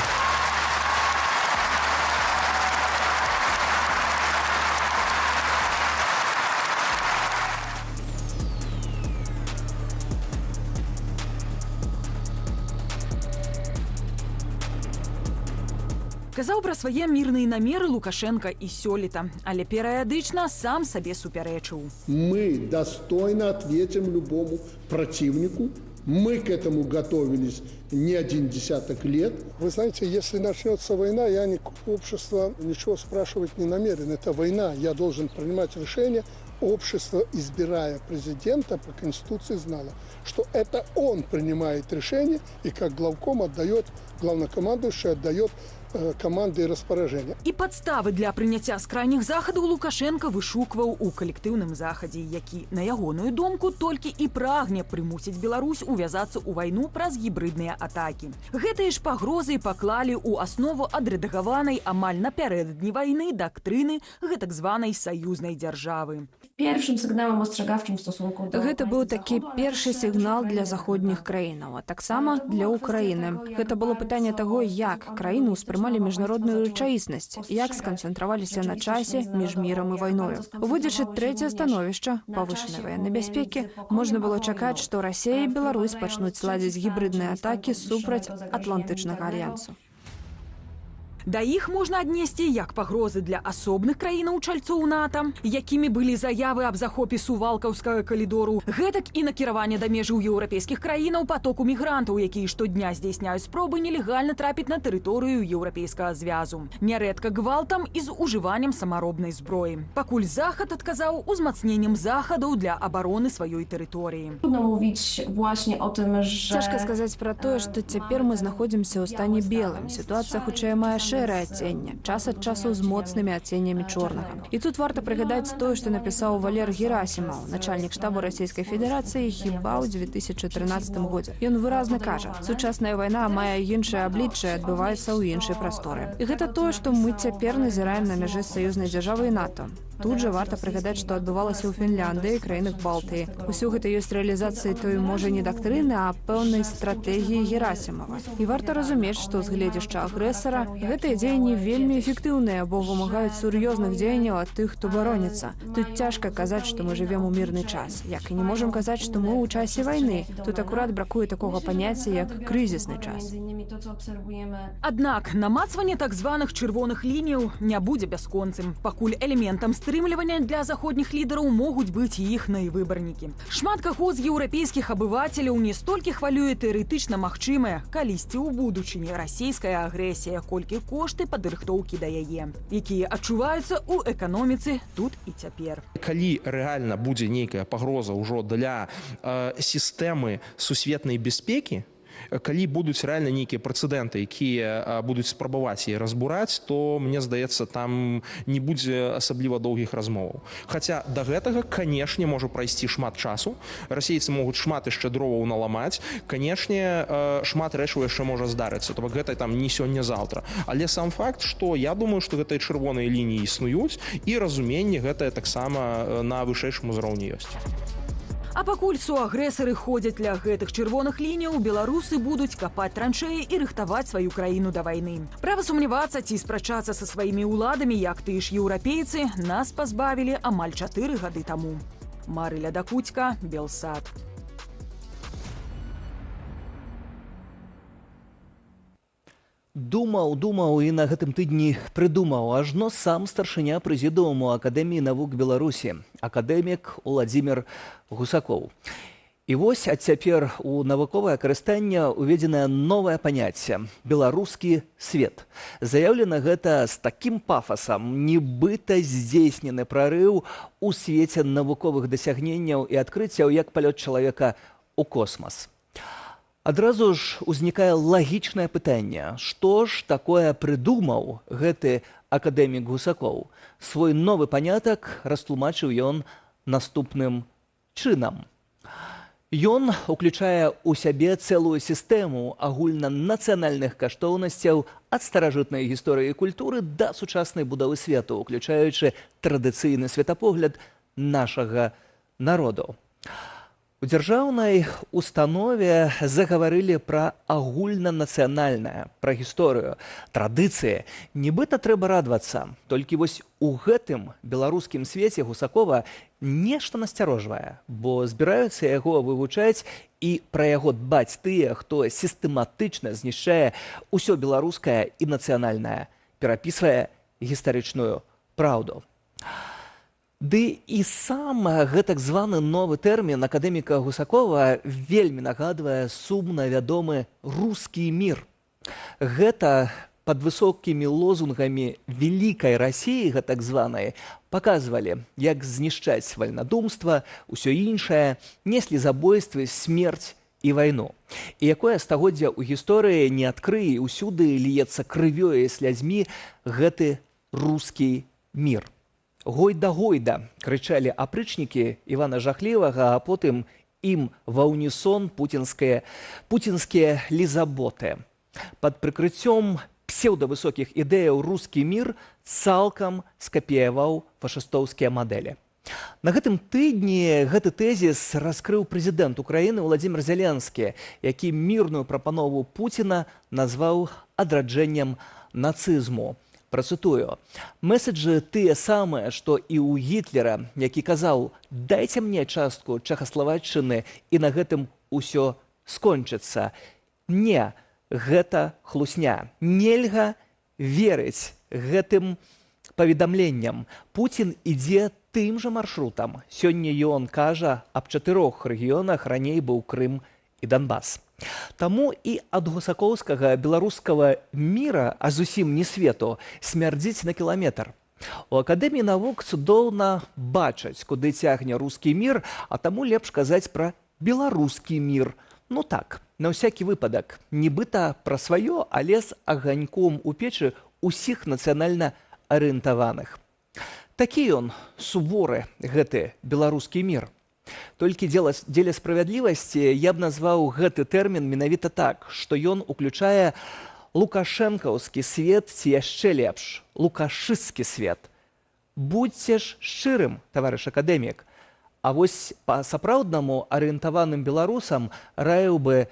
Казаў пра свае мірныя намеры Лукашенко і сёлета, але перыядычна сам сабе супярэчыў. Мы достойно ответим любому противнику. Мы к этому готовились не 10 лет. Вы знаете, если начнется война, я общество ничего спрашивать не намерен. Это война. Я должен принимать решение. Общество, избирая президента, по Конституции знало, что это он принимает решение и как главком отдает, главнокомандующий отдает команды и распоряжения. І падставы для прыняцця з крайніх захадаў Лукашенко вышукваў у калектыўным захадзе, які, на ягоную думку, толькі і прагне прымусіць Беларусь увязацца ў вайну праз гібридныя атакі. Гэтыя ж пагрозы паклалі ў аснову адрэдагаванай амаль напярэдадні вайны дактрыны гэтак званай саюзнай дзяржавы. Гэта быў такі першы сігнал для заходніх краінаў, а таксама для Украіны. Гэта было пытанне таго, як краіны ўспрымалі міжнародную рэчаіснасць, як сканцэнтраваліся на часе між мірам і вайною. Уводзячы трэцяе становішча павышанай ваеннай бяспекі, можна было чакаць, што Расія і Беларусь пачнуць ладзіць гібридныя атакі супраць Атлантычнага альянсу. Да іх можна аднесці як пагрозы для асобных краінаў-чальцоў НАТО, якімі былі заявы аб захопе сувалкаўскага калідору, гэтак і накіраванне да межаў еўрапейскіх краінаў патоку мігрантаў, якія штодня здзяйсняюць спробы нелегальна трапіць на тэрыторыю еўрапейскага звязу. Нярэдка гвалтам і з ужываннем самаробнай зброі. Пакуль Захад адказаў узмацненнем захадаў для абароны сваёй тэрыторыі. Цяжка сказаць пра тое, што цяпер мы знаходзімся ў стане белым. Сітуацыя хутчэй мае шэрае адценне, час ад часу з моцнымі адценнямі чорнага. І тут варта прыгадаць тое, што напісаў Валер Герасімаў, начальнік штабу Расійскай Федэрацыі хіба ў 2013 годзе. Ён выразна кажа, сучасная вайна мае іншае аблічча і адбываецца ў іншай прасторы. І гэта тое, што мы цяпер назіраем на мяжы саюзнай дзяржавы і НАТО. Тут жа варта прыгадаць, што адбывалася ў Фінляндыі, краінах Балтыі. Усё гэта ёсць рэалізацыяй той, можа, не дактрыны, а пэўнай стратэгіі Герасімава. І варта разумець, што з гледзяшча агрэсара гэтыя дзеянні вельмі эфектыўныя, бо вымагаюць сур'ёзных дзеянняў ад тых, хто бароніцца. Тут цяжка казаць, што мы жывем у мірны час. Як і не можам казаць, што мы ў часе вайны. Тут акурат бракуе такога паняцця, як крызісны час. Аднак намацванне так званых чырвоных лініяў не будзе бясконцым, пакуль элементам стрымлівання для заходніх лідараў могуць быць іхныя выбарнікі. Шмат каго з еўрапейскіх абывацеляў не столькі хвалюе тэарэтычна магчымая калісьці ў будучыні расійская агрэсія, колькі кошты падрыхтоўкі да яе, якія адчуваюцца ў эканоміцы тут і цяпер. Калі рэальна будзе нейкая пагроза ўжо для сістэмы сусветнай бяспекі, калі будуць рэальна нейкія прэцэдэнты, якія будуць спрабаваць яе разбураць, то, мне здаецца, там не будзе асабліва доўгіх размоваў. Хаця да гэтага, канешне, можа прайсці шмат часу. Расейцы могуць шмат яшчэ дроваў наламаць. Канешне, шмат рэчаў яшчэ можа здарыцца. То бок гэта там не сёння-заўтра. Але сам факт, што я думаю, што гэтыя чырвоныя лініі існуюць, і разуменне гэтае таксама на вышэйшым узроўні ёсць. А пакуль суагрэсары ходзяць ля гэтых чырвоных лініяў, беларусы будуць капаць траншэі і рыхтаваць сваю краіну да вайны. Права сумнявацца ці спрачацца са сваімі ўладамі, як тыя ж еўрапейцы, нас пазбавілі амаль 4 гады таму. Марыля Дакуцька, Белсад. Думаў і на гэтым тыдні прыдумаў ажно сам старшыня прэзідыуму Акадэміі навук Беларусі, акадэмік Уладзімір Гусакоў. І вось адцяпер у навуковае карыстанне уведзенае новае паняцце беларускі свет. Заяўлена гэта з такім пафасам, нібыта здзейснены прарыў у свеце навуковых дасягненняў і адкрыццяў як палёт чалавека ў космас. Адразу ж узнікае лагічнае пытанне, што ж такое прыдумаў гэты акадэмік Гусакоў. Свой новы панятак растлумачыў ён наступным чынам. Ён уключае ў сябе цэлую сістэму агульнанацыянальных каштоўнасцяў ад старажытнай гісторыі і культуры да сучаснай будовы свету, уключаючы традыцыйны светапогляд нашага народу. У дзяржаўнай установе загаварылі пра агульнанацыянальнае, пра гісторыю, традыцыі. Нібыта трэба радавацца. Толькі вось у гэтым беларускім свеце Гусакова нешта насцярожвае, бо збіраюцца яго вывучаць і пра яго дбаць тыя, хто сістэматычна знішчае ўсё беларускае і нацыянальнае, перапісвае гістарычную праўду. Ды і сам гэтак званы новы тэрмін акадэміка Гусакова вельмі нагадвае сумна вядомы рускі мір. Гэта пад высокімі лозунгамі вялікай Расіі, гэтак званай, паказвалі, як знішчаць вальнадумства, усё іншае, неслі забойствы, смерць і вайну. І якое стагоддзя ў гісторыі не адкрые, усюды ліецца крывёй і слязьмі гэты рускі мір. Гойда-гойда, крычалі апрычнікі Івана Жахлівага, а потым ім ва ўнісон пуцінскія лізаботы. Пад прыкрыццём псеўдавысокіх ідэяў рускі мір цалкам скапіяваў фашыстоўскія мадэлі. На гэтым тыдні гэты тэзіс раскрыў прэзідэнт Украіны Владзімір Зеленскі, які мірную прапанову Пуціна назваў адраджэннем нацызму. Працытую: «Меседжы тыя самыя, што і ў Гітлера, які казаў: «Дайце мне частку Чэхаславаччыны, і на гэтым усё скончыцца». Не, гэта хлусня. Нельга верыць гэтым паведамленням. Пуцін ідзе тым жа маршрутам. Сёння ён кажа аб 4 рэгіёнах, раней быў Крым і Донбас. Таму і ад гусакоўскага беларускага міра, а зусім не свету, смярдзіць на кіламетр. У Акадэміі навук цудоўна бачаць, куды цягне рускі мір, а таму лепш казаць пра беларускі мір. Ну так, на ўсякі выпадак, нібыта пра сваё, але з аганьком у печы ўсіх нацыянальна арыентаваных. Такі ён, суворы, гэты беларускі мір. Толькі дзеля справядлівасці я б назваў гэты тэрмін менавіта так, што ён уключае лукашэнкаўскі свет ці яшчэ лепш, лукашысцкі свет. Будзьце ж шчырым, таварыш акадэмік. А вось па сапраўднаму арыентаваным беларусам раіў бы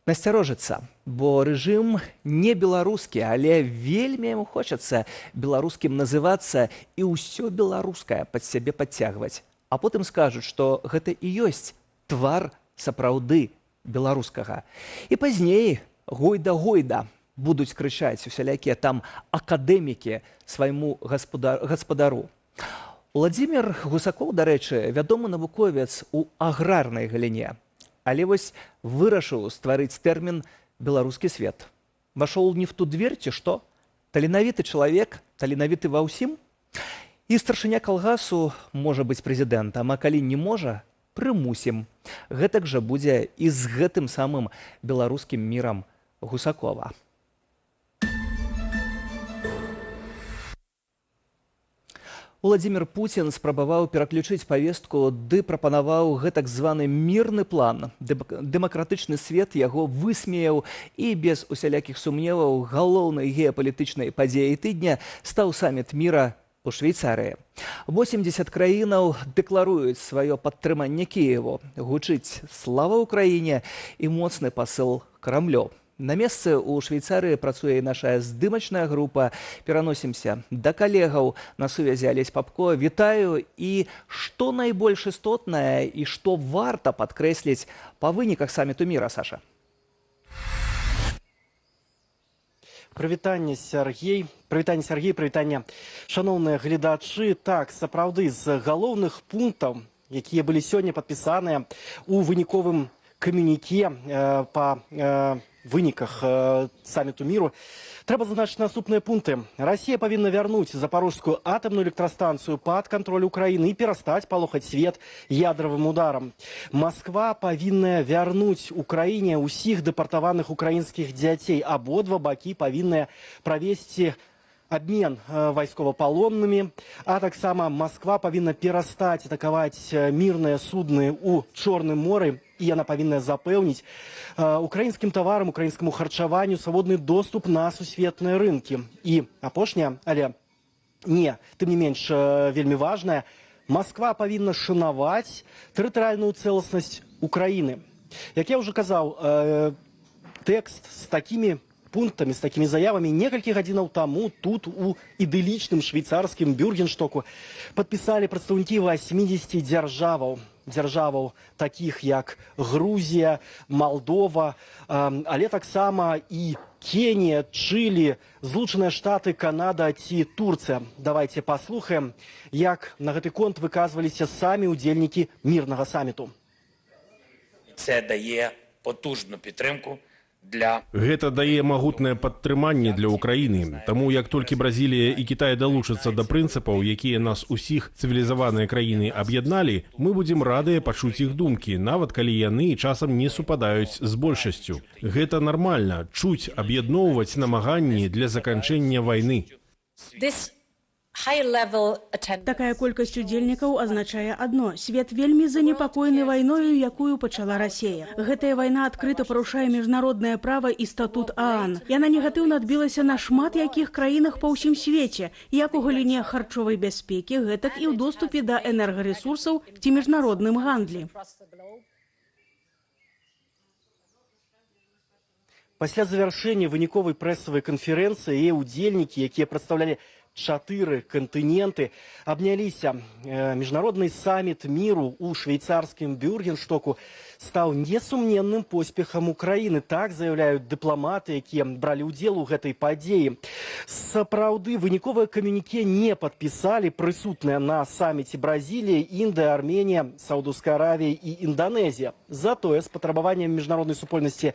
насцярожыцца, бо рэжым не беларускі, але вельмі яму хочацца беларускім называцца і ўсё беларускае пад сябе падцягваць. А потым скажуць, што гэта і ёсць твар сапраўды беларускага. І пазней гойда-гойда будуць крычаць усялякія там акадэмікі свайму гаспадару. Уладзімір Гусакоў, дарэчы, вядомы навуковец у аграрнай галіне. Але вось вырашыў стварыць тэрмін «беларускі свет». Вошел не в ту дверь, ці што? Таленавіты чалавек, таленавіты ва ўсім? І старшыня калгасу можа быць прэзідэнтам, а калі не можа, прымусім. Гэтак жа будзе і з гэтым самым беларускім мірам Гусакова. Владзімір Пуцін спрабаваў пераключыць павестку ды прапанаваў гэтак званы мірны план. Дэмакратычны свет яго высмеяў і без усялякіх сумневаў галоўнай геапалітычнай падзеяй тыдня стаў саміт міра у Швейцарыі. 80 краінаў дэкларуюць сваё падтрыманне Кіеву. Гучыць слава ўкраіне і моцны пасыл Крамлю. На месцы ў Швейцарыі працуе наша здымачная група. Пераносімся да калегаў. На сувязі Алесь Папко. Вітаю. І што найбольш істотнае і што варта падкрэсліць па выніках саміту міра, Саша? Прывітанне, Сергей, прывітанне, шаноўныя гледачы. Так, сапраўды, з галоўных пунктаў, якія былі сёння падпісаныя у выніковым камюніке па выніках саміту міру, трэба зазначыць наступныя пункты. Расія павінна вярнуць запарожскую атамную электрастанцыю пад кантроль Украіны і перастаць палохаць свет ядравым ударам. Масква павінная вярнуць Украіне ўсіх дэпартаваных украінскіх дзяцей. Абодва бакі павінныя правесці обмен вайсковапалоннымі, а таксама Масква павінна перастаць атакаваць мірныя судны ў Чорным моры, і яна павінна запэўніць украінскім таварам, украінскаму харчаванню свабодны доступ на сусветныя рынкі. І апошняе, але не, тым не менш вельмі важнае, Масква павінна шанаваць тэрытарыяльную цэласнасць Украіны. Як я ўжо казаў, тэкст з такімі пунктамі, з такімі заявамі некалькі гадзінаў таму тут у ідылічным швейцарскім Бюргенштоку падпісалі прадстаўнікі 80 дзяржаваў, такіх як Грузія, Малдова, але таксама і Кенія, Чылі, Злучаныя Штаты, Канада ці Турцыя. Давайте паслухаем, як на гэты конт выказваліся самі удзельнікі мірнага саміту. Це дає потужну підтримку Гэта дае магутнае падтрыманне для Украіны. Таму як толькі Бразілія і Кітай далучацца да прынцыпаў, якія нас усіх цывілізаваныя краіны аб'ядналі, мы будзем радыя пачуць іх думкі, нават калі яны часам не супадаюць з большасцю. Гэта нармальна, чуць, аб'ядноўваць намаганні для заканчэння вайны. Такая колькасць удзельнікаў азначае адно. Свет вельмі занепакоены вайною, якую пачала Расія. Гэтая вайна адкрыта парушае міжнароднае права і статут ААН. Яна негатыўна адбілася на шмат якіх краінах па ўсім свеце, як у галіне харчовай бяспекі, гэтак і ў доступе да энергарэсурсаў ці міжнародным гандлі. Пасля завяршэння выніковай прэсавай канферэнцыі яе ўдзельнікі, якія прадстаўлялі 4 кантыненты, абняліся. Міжнародны саміт міру ў швейцарскім Бюргенштоку стаў несумненным поспехам Украіны. Так заяўляюць дыпламаты, якія бралі ўдзел у гэтай падзеі. Сапраўды, выніковае камюніке не падпісалі прысутныя на саміце Бразілія, Індыя, Арменія, Саудаўская Аравія і Інданезія. Затое з патрабаваннем міжнароднай супольнасці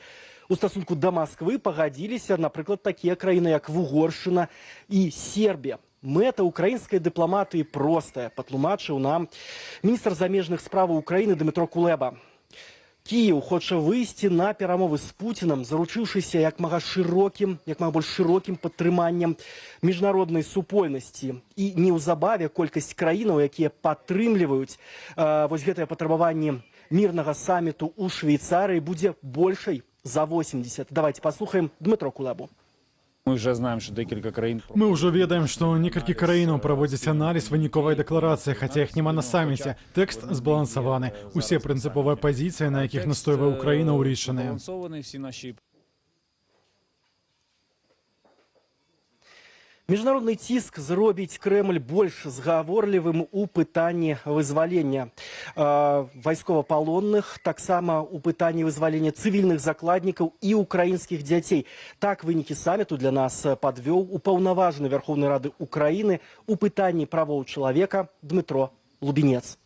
у стасунку да Масквы пагадзіліся, напрыклад, такія краіны, як Вугоршчына і Сербія. Мэта украінскай дыпламатыі простая, патлумачыў нам міністр замежных справаў Украіны Дмітро Кулеба. Кіеў хоча выйсці на перамовы з Пуцінам, заручыўшыся як мага больш шырокім падтрыманнем міжнароднай супольнасці. І неўзабаве колькасць краінаў, якія падтрымліваюць вось гэтае патрабаванне мірнага саміту ў Швейцарыі, будзе большай за 80. Давайте послухаем Дмитро Кулебу. Мы ўжо ведаем, што некалькі краінаў праводзяць аналіз выніковай дэкларацыі, хаця іх няма на саміце. Тэкст збалансаваны. Усе прынцыповыя пазіцыі, на якіх настойвае Украіна, ўлічаныя. Міжнародны ціск зробіць Крэмль больш згаворлівым у пытанні вызвалення вайсковапалонных, таксама у пытанні вызвалення цывільных закладнікаў і украінскіх дзяцей. Так вынікі саміту для нас падвёў упаўнаважаны Верховнай Рады Украіны у пытанні правоў чалавека Дмітро Лубінец.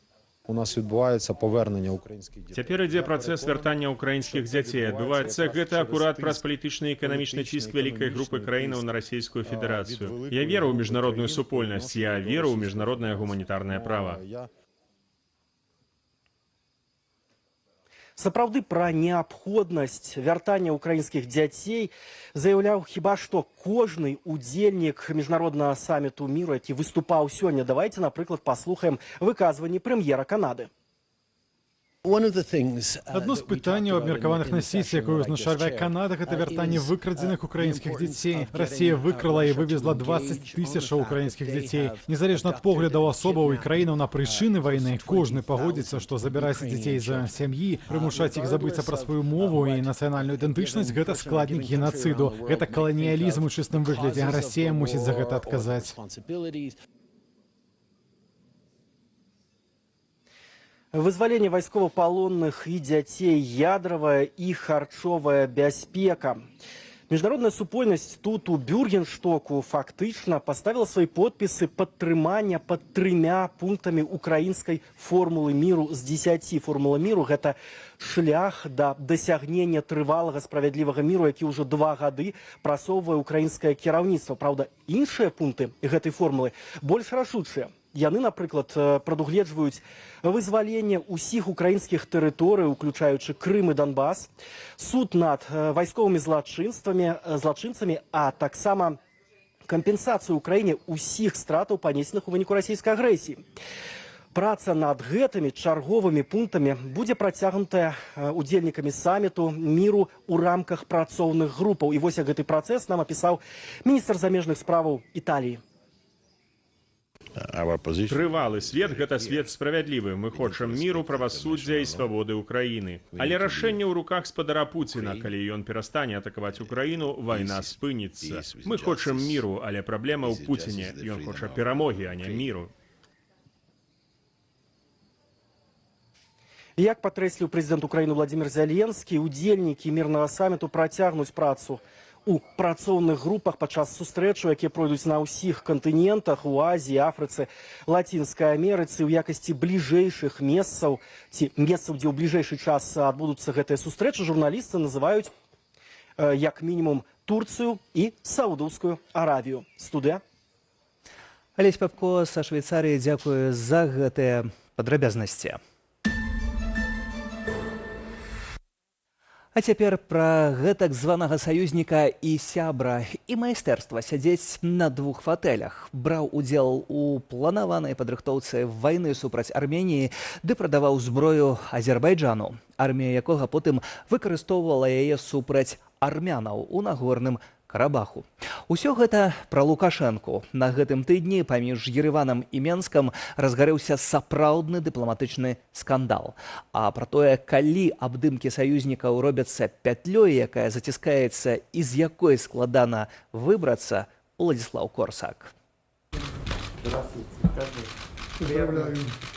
У нас відбуваецца павернення українських дзяцей. Цяпер ідзе працэс вяртання ўкраінскіх дзяцей. Адбываецца гэта акурат праз палітычны і эканамічны ціск вялікай групы краінаў на расійскую федэрацыю. Я веру ў міжнародную супольнасць, я веру ў міжнароднае гуманітарнае права. Сапраўды пра неабходнасць вяртання ўкраінскіх дзяцей заяўляў хіба што кожны удзельнік міжнароднага саміту міру, які выступаў сёння. Давайте, напрыклад, паслухаем выказванні прэм'ера Канады. Адно з пытанняў, абмеркаваных на сессіі, якую ўзначальвае Канада, гэта вяртанне выкрадзеных украінскіх дзяцей. Расія выкрала і вывезла 20 тысячаў украінскіх дзяцей. Незалежна ад поглядаў асобаў і краінаў на прычыны вайны, кожны пагодзіцца, што забіраць дзяцей з сям'і, прымушаць іх забыцца пра сваю мову і нацыянальную ідэнтычнасць – гэта складнік генацыду. Гэта каланіялізм у чыстым выглядзе. Расія мусіць за гэта адказаць. Вызваленне вайсковапалонных і дзяцей, ядравая і харчовая бяспека. Міжнародная супольнасць тут у Бюргенштоку фактычна паставіла свае подпісы падтрымання пад 3 пунктамі украінскай формулы міру з 10. Формула міру – гэта шлях да дасягнення трывалага справядлівага міру, які ўжо 2 гады прасоўвае украінскае кіраўніцтва. Праўда, іншыя пункты гэтай формулы больш рашучыя. Яны, напрыклад, прадугледжваюць вызваленне ўсіх украінскіх тэрыторый, уключаючы Крым і Донбас, суд над вайсковымі злачынцамі, а таксама кампенсацыю ўкраіне ўсіх стратаў, панесеных у выніку расійскай агрэсіі. Праца над гэтымі чарговымі пунктамі будзе працягнутая удзельнікамі саміту міру ў рамках працоўных групаў. І вось гэты працэс нам апісаў міністр замежных справаў Італіі. Трывалы свет – гэта свет справядлівы. Мы хочам міру, правасуддзя і свабоды ўкраіны. Але рашэнне ў руках спадара Пуціна. Калі ён перастане атакаваць Украіну, вайна спыніцца. Мы хочам міру, але праблема ў Пуціне. Ён хоча перамогі, а не міру. Як падкрэсліў прэзідэнт Украіны Владзімір Зеленскі, удзельнікі мірнага саміту працягнуць працу у працоўных групах падчас сустрэчаў, якія пройдуць на ўсіх кантынентах, у Азіі, Афрыцы, Лацінскай Амерыцы, у якасці бліжэйшых месцаў, ці месцаў, дзе ў бліжэйшы час адбудуцца гэтыя сустрэчы, журналісты называюць як мінімум Турцыю і Саудаўскую Аравію. Студыя. Алесь Папко са Швейцарыі, дзякую за гэтыя падрабязнасці. А цяпер пра гэтак званага саюзніка і сябра і майстэрства сядзець на двух фатэлях. Браў удзел у планаванай падрыхтоўцы вайны супраць Арменіі, ды прадаваў зброю Азербайджану, армія якога потым выкарыстоўвала яе супраць армянаў у Нагорным Карабаху. Усё гэта пра Лукашэнку. На гэтым тыдні паміж Ереванам і Менскам разгарэўся сапраўдны дыпламатычны скандал. А пра тое, калі абдымкі саюзнікаў робяцца пятлёй, якая заціскаецца і з якой складана выбрацца, Уладзіслаў Корсак.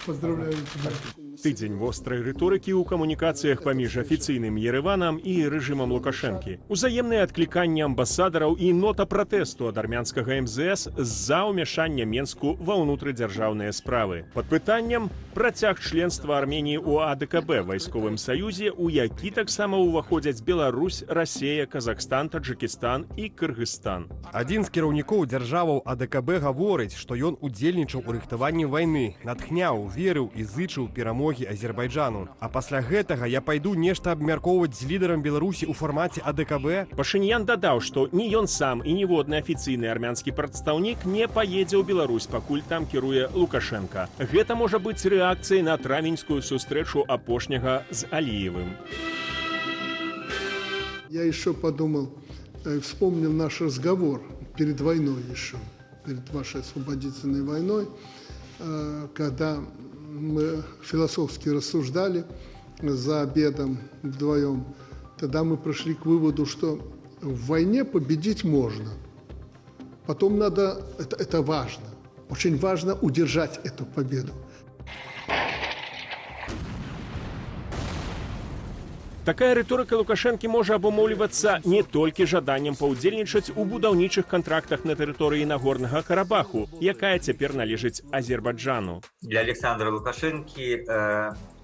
Поздравляю тебя. Тыдзень вострай рыторыкі ў камунікацыях паміж афіцыйным Ереванам і рэжымам Лукашэнкі. Узаемнае адкліканне амбасадараў і нота пратэсту ад армянскага МЗС з-за ўмяшання Менску ва ўнутрыдзяржаўныя справы. Пад пытаннем працяг членства Арменіі ў АДКБ вайсковым саюзе, у які таксама ўваходзяць Беларусь, Расія, Казахстан, Таджикістан і Кыргызстан. Адзін з кіраўнікоў дзяржаваў АДКБ гаворыць, што ён удзельнічаў у рыхтаванні вайны, натхняў, верыў і зычыў перамогі Азербайджану. А пасля гэтага я пайду нешта абмяркоўваць з лідарам Беларусі ў фармаце АДКБ. Пашыньян дадаў, што ні ён сам і ніводны афіцыйны армянскі прадстаўнік не паедзе ў Беларусь, пакуль там кіруе Лукашенко. Гэта можа быць рэакцыяй на травеньскую сустрэчу апошняга з Алиевым. Я еще подумал, вспомнил наш разговор перед войной еще, перед вашей освободительной войной, когда мы философски рассуждали за обедом вдвоем. Тогда мы пришли к выводу, что в войне победить можно. Потом надо, это важно, очень важно удержать эту победу. Такая рыторыка Лукашэнкі можа абумоўлівацца не толькі жаданнем паўдзельнічаць у будаўнічых кантрактах на тэрыторыі Нагорнага Карабаху, якая цяпер належыць Азербайджану. Для Александра Лукашэнкі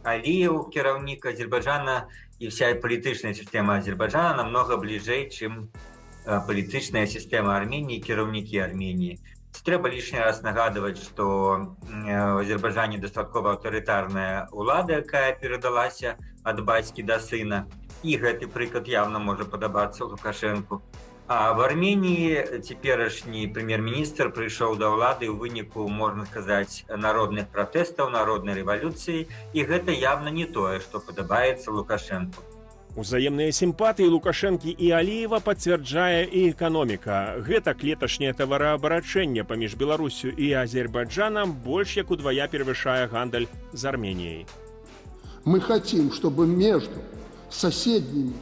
Алиев, кіраўнік Азербайджана, і вся палітычная сістэма Азербайджана намного бліжэй, чым палітычная сістэма Арменіі, кіраўнікі Арменіі. Трэба лишний раз нагадывать, что в Азербайджане дастаткова аўтарытарная ўлада, якая перадалася ад бацькі да сына. І гэты прыклад явно можа падабацца Лукашэнку. А в Армении цяперашні прэм'ер-міністр прыйшоў да ўлады ў выніку, можна сказаць, народных пратэстаў, народнай рэвалюцыі, і гэта явно не тое, што падабаецца Лукашэнку. Узаемныя сімпатыі Лукашэнкі і Аліева пацвярджае і эканоміка. Гэтак леташняе тавараабарачэнне паміж Беларусю і Азербайджанам больш як удвая перавышае гандаль з Арменіяй. Мы хотим, чтобы между соседними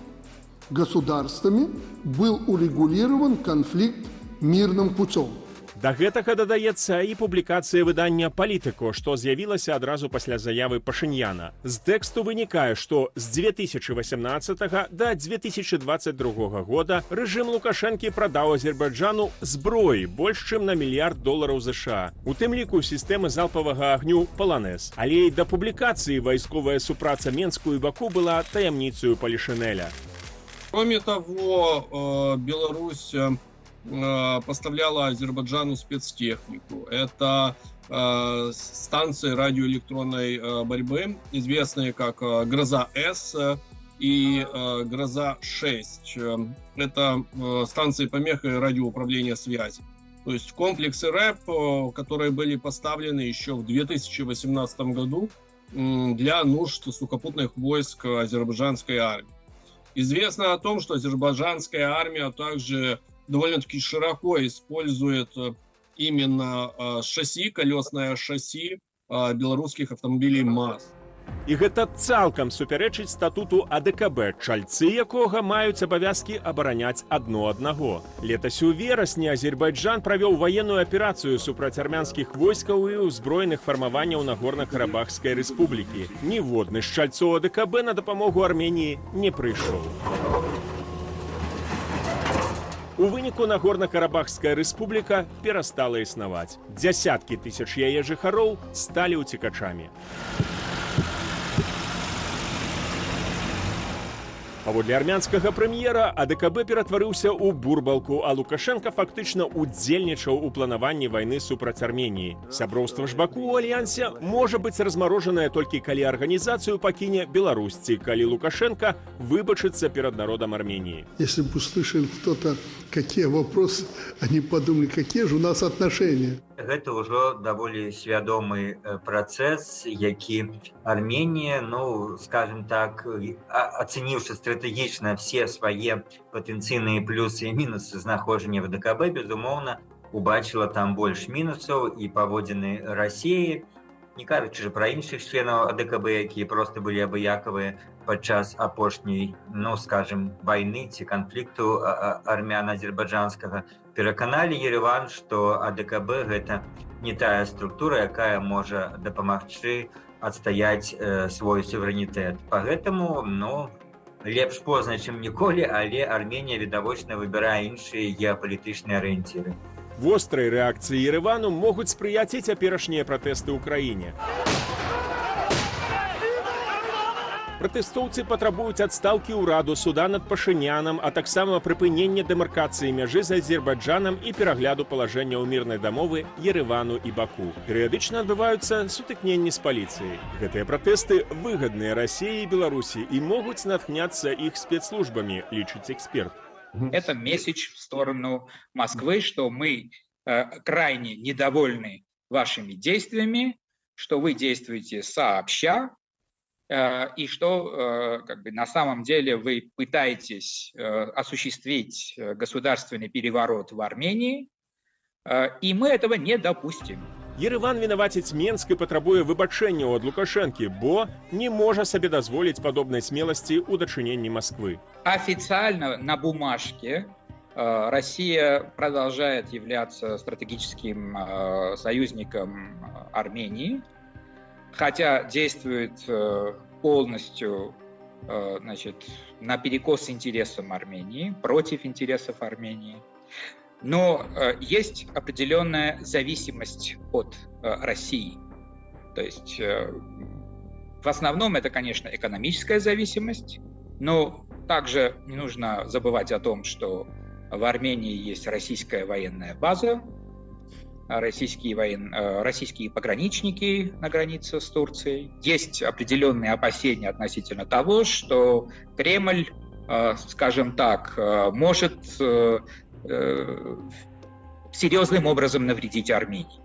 государствами был урегулирован конфликт мирным путем. Да гэтага дадаецца і публікацыя выдання «Палітыко», што з'явілася адразу пасля заявы Пашыньяна. З тэксту вынікае, што з 2018 да 2022 года рэжым Лукашэнкі прадаў Азербайджану зброі больш чым на $1 мільярд США. У тым ліку сістэмы залпавага агню «Полонез». Але і да публікацыі вайсковая супраца Менску і Баку была таямніцаю Палішинеля. Кроме того, Беларусь поставляла Азербайджану спецтехнику. Это станции радиоэлектронной борьбы, известные как «Гроза-С» и «Гроза-6». Это станции помех и радиоуправления связи. То есть комплексы РЭП, которые были поставлены еще в 2018 году для нужд сухопутных войск азербайджанской армии. Известно о том, что азербайджанская армия также довольно-таки широко использует именно шасси, колесное шасси белорусских автомобилей МАЗ. І гэта цалкам супярэчыць статуту АДКБ, чальцы якога маюць абавязкі абараняць адно аднаго. Летась у верасні Азербайджан правёў ваенную аперацыю супраць армянскіх войскаў і ўзброеных фармаванняў Нагорна-Карабахскай рэспублікі. Ніводны з чальцоў АДКБ на дапамогу Арменіі не прыйшоў. У выніку Нагорна-Карабахская рэспубліка перастала існаваць. Дзясяткі тысяч яе жыхароў сталі ўцекачамі. Паводле армянскага прэм'ера АДКБ ператварыўся ў бурбалку, а Лукашенко фактычна удзельнічаў у планаванні вайны супраць Арменіі. Сяброўства ж Баку ў альянсе можа быць размарожанае толькі калі арганізацыю пакіне Беларусь, ці калі Лукашенко выбачыцца перад народам Армении. Если бы услышал кто-то, какие вопросы, они подумали, какие же у нас отношения. Гэта ўжо даволі свядомы працэс, які Арменія, скажем так, ацаніўшы стратэгічна все свае патэнцыйныя плюсы і мінусы знаходжання в АДКБ, безумоўна, убачыла там больш мінусаў і паводзіны Расіі, не кажучы пра іншых членаў АДКБ, якія проста былі абыякавыя падчас апошняй, скажем, вайны ці канфлікту армяна-азербайджанскага, пераканалі Ереван, што АДКБ гэта не тая структура, якая можа дапамагчы адстаяць свой суверэнітэт. Пагэтаму, лепш позна, чым ніколі, але Арменія відавочна выбірае іншыя геапалітычныя арыенціры. Вострай рэакцыі Еревану могуць спрыяць і цяперашнія пратэсты ў краіне. Пратэстоўцы патрабуюць адстаўкі ўраду, суда над Пашынянам, а таксама прыпынення дэмаркацыі мяжы з Азербайджанам і перагляду палажэнняў мірнай дамовы Еревану і Баку. Перыядычна адбываюцца сутыкненні з паліцыяй. Гэтыя пратэсты выгадныя Расіі і Беларусі і могуць натхняцца іх спецслужбамі, лічыць эксперт. Это месседж в сторону Москвы, что мы крайне недовольны вашими действиями, что вы действуете сообща, и что на самом деле вы пытаетесь осуществить государственный переворот в Армении, и мы этого не допустим. Ереван вінаваціць Менск і патрабуе выбачэнняў ад Лукашэнкі, бо не можа сабе дазволіць падобнай смеласці ў дачыненні Москвы. Официально на бумажке Россия продолжает являться стратегическим союзником Армении, хотя действует полностью наперекос интересам Армении, против интересов Армении. Но есть определенная зависимость от России. То есть в основном это, конечно, экономическая зависимость, но также не нужно забывать о том, что в Армении есть российская военная база, российские пограничники на границе с Турцией. Есть определенные опасения относительно того, что Кремль, скажем так, может серьезным образом навредить Армении.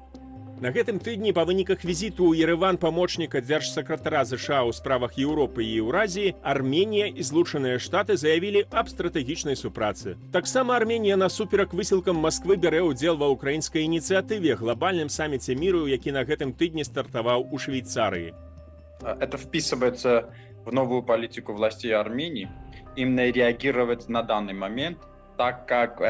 На гэтым тыдні па выніках візіту ў Ереван памочніка дзяржсакратара ЗША ў справах Еўропы і Еўразіі, Арменія і Злучаныя Штаты заявілі аб стратэгічнай супрацы. Таксама Арменія насуперак высілкам Москвы бярэ ўдзел ва ўкраінскай ініцыятыве, глобальным саміце міру, які на гэтым тыдні стартаваў у Швейцарыі. Это вписывается в новую политику властей Армении, именно реагировать на данный момент, так как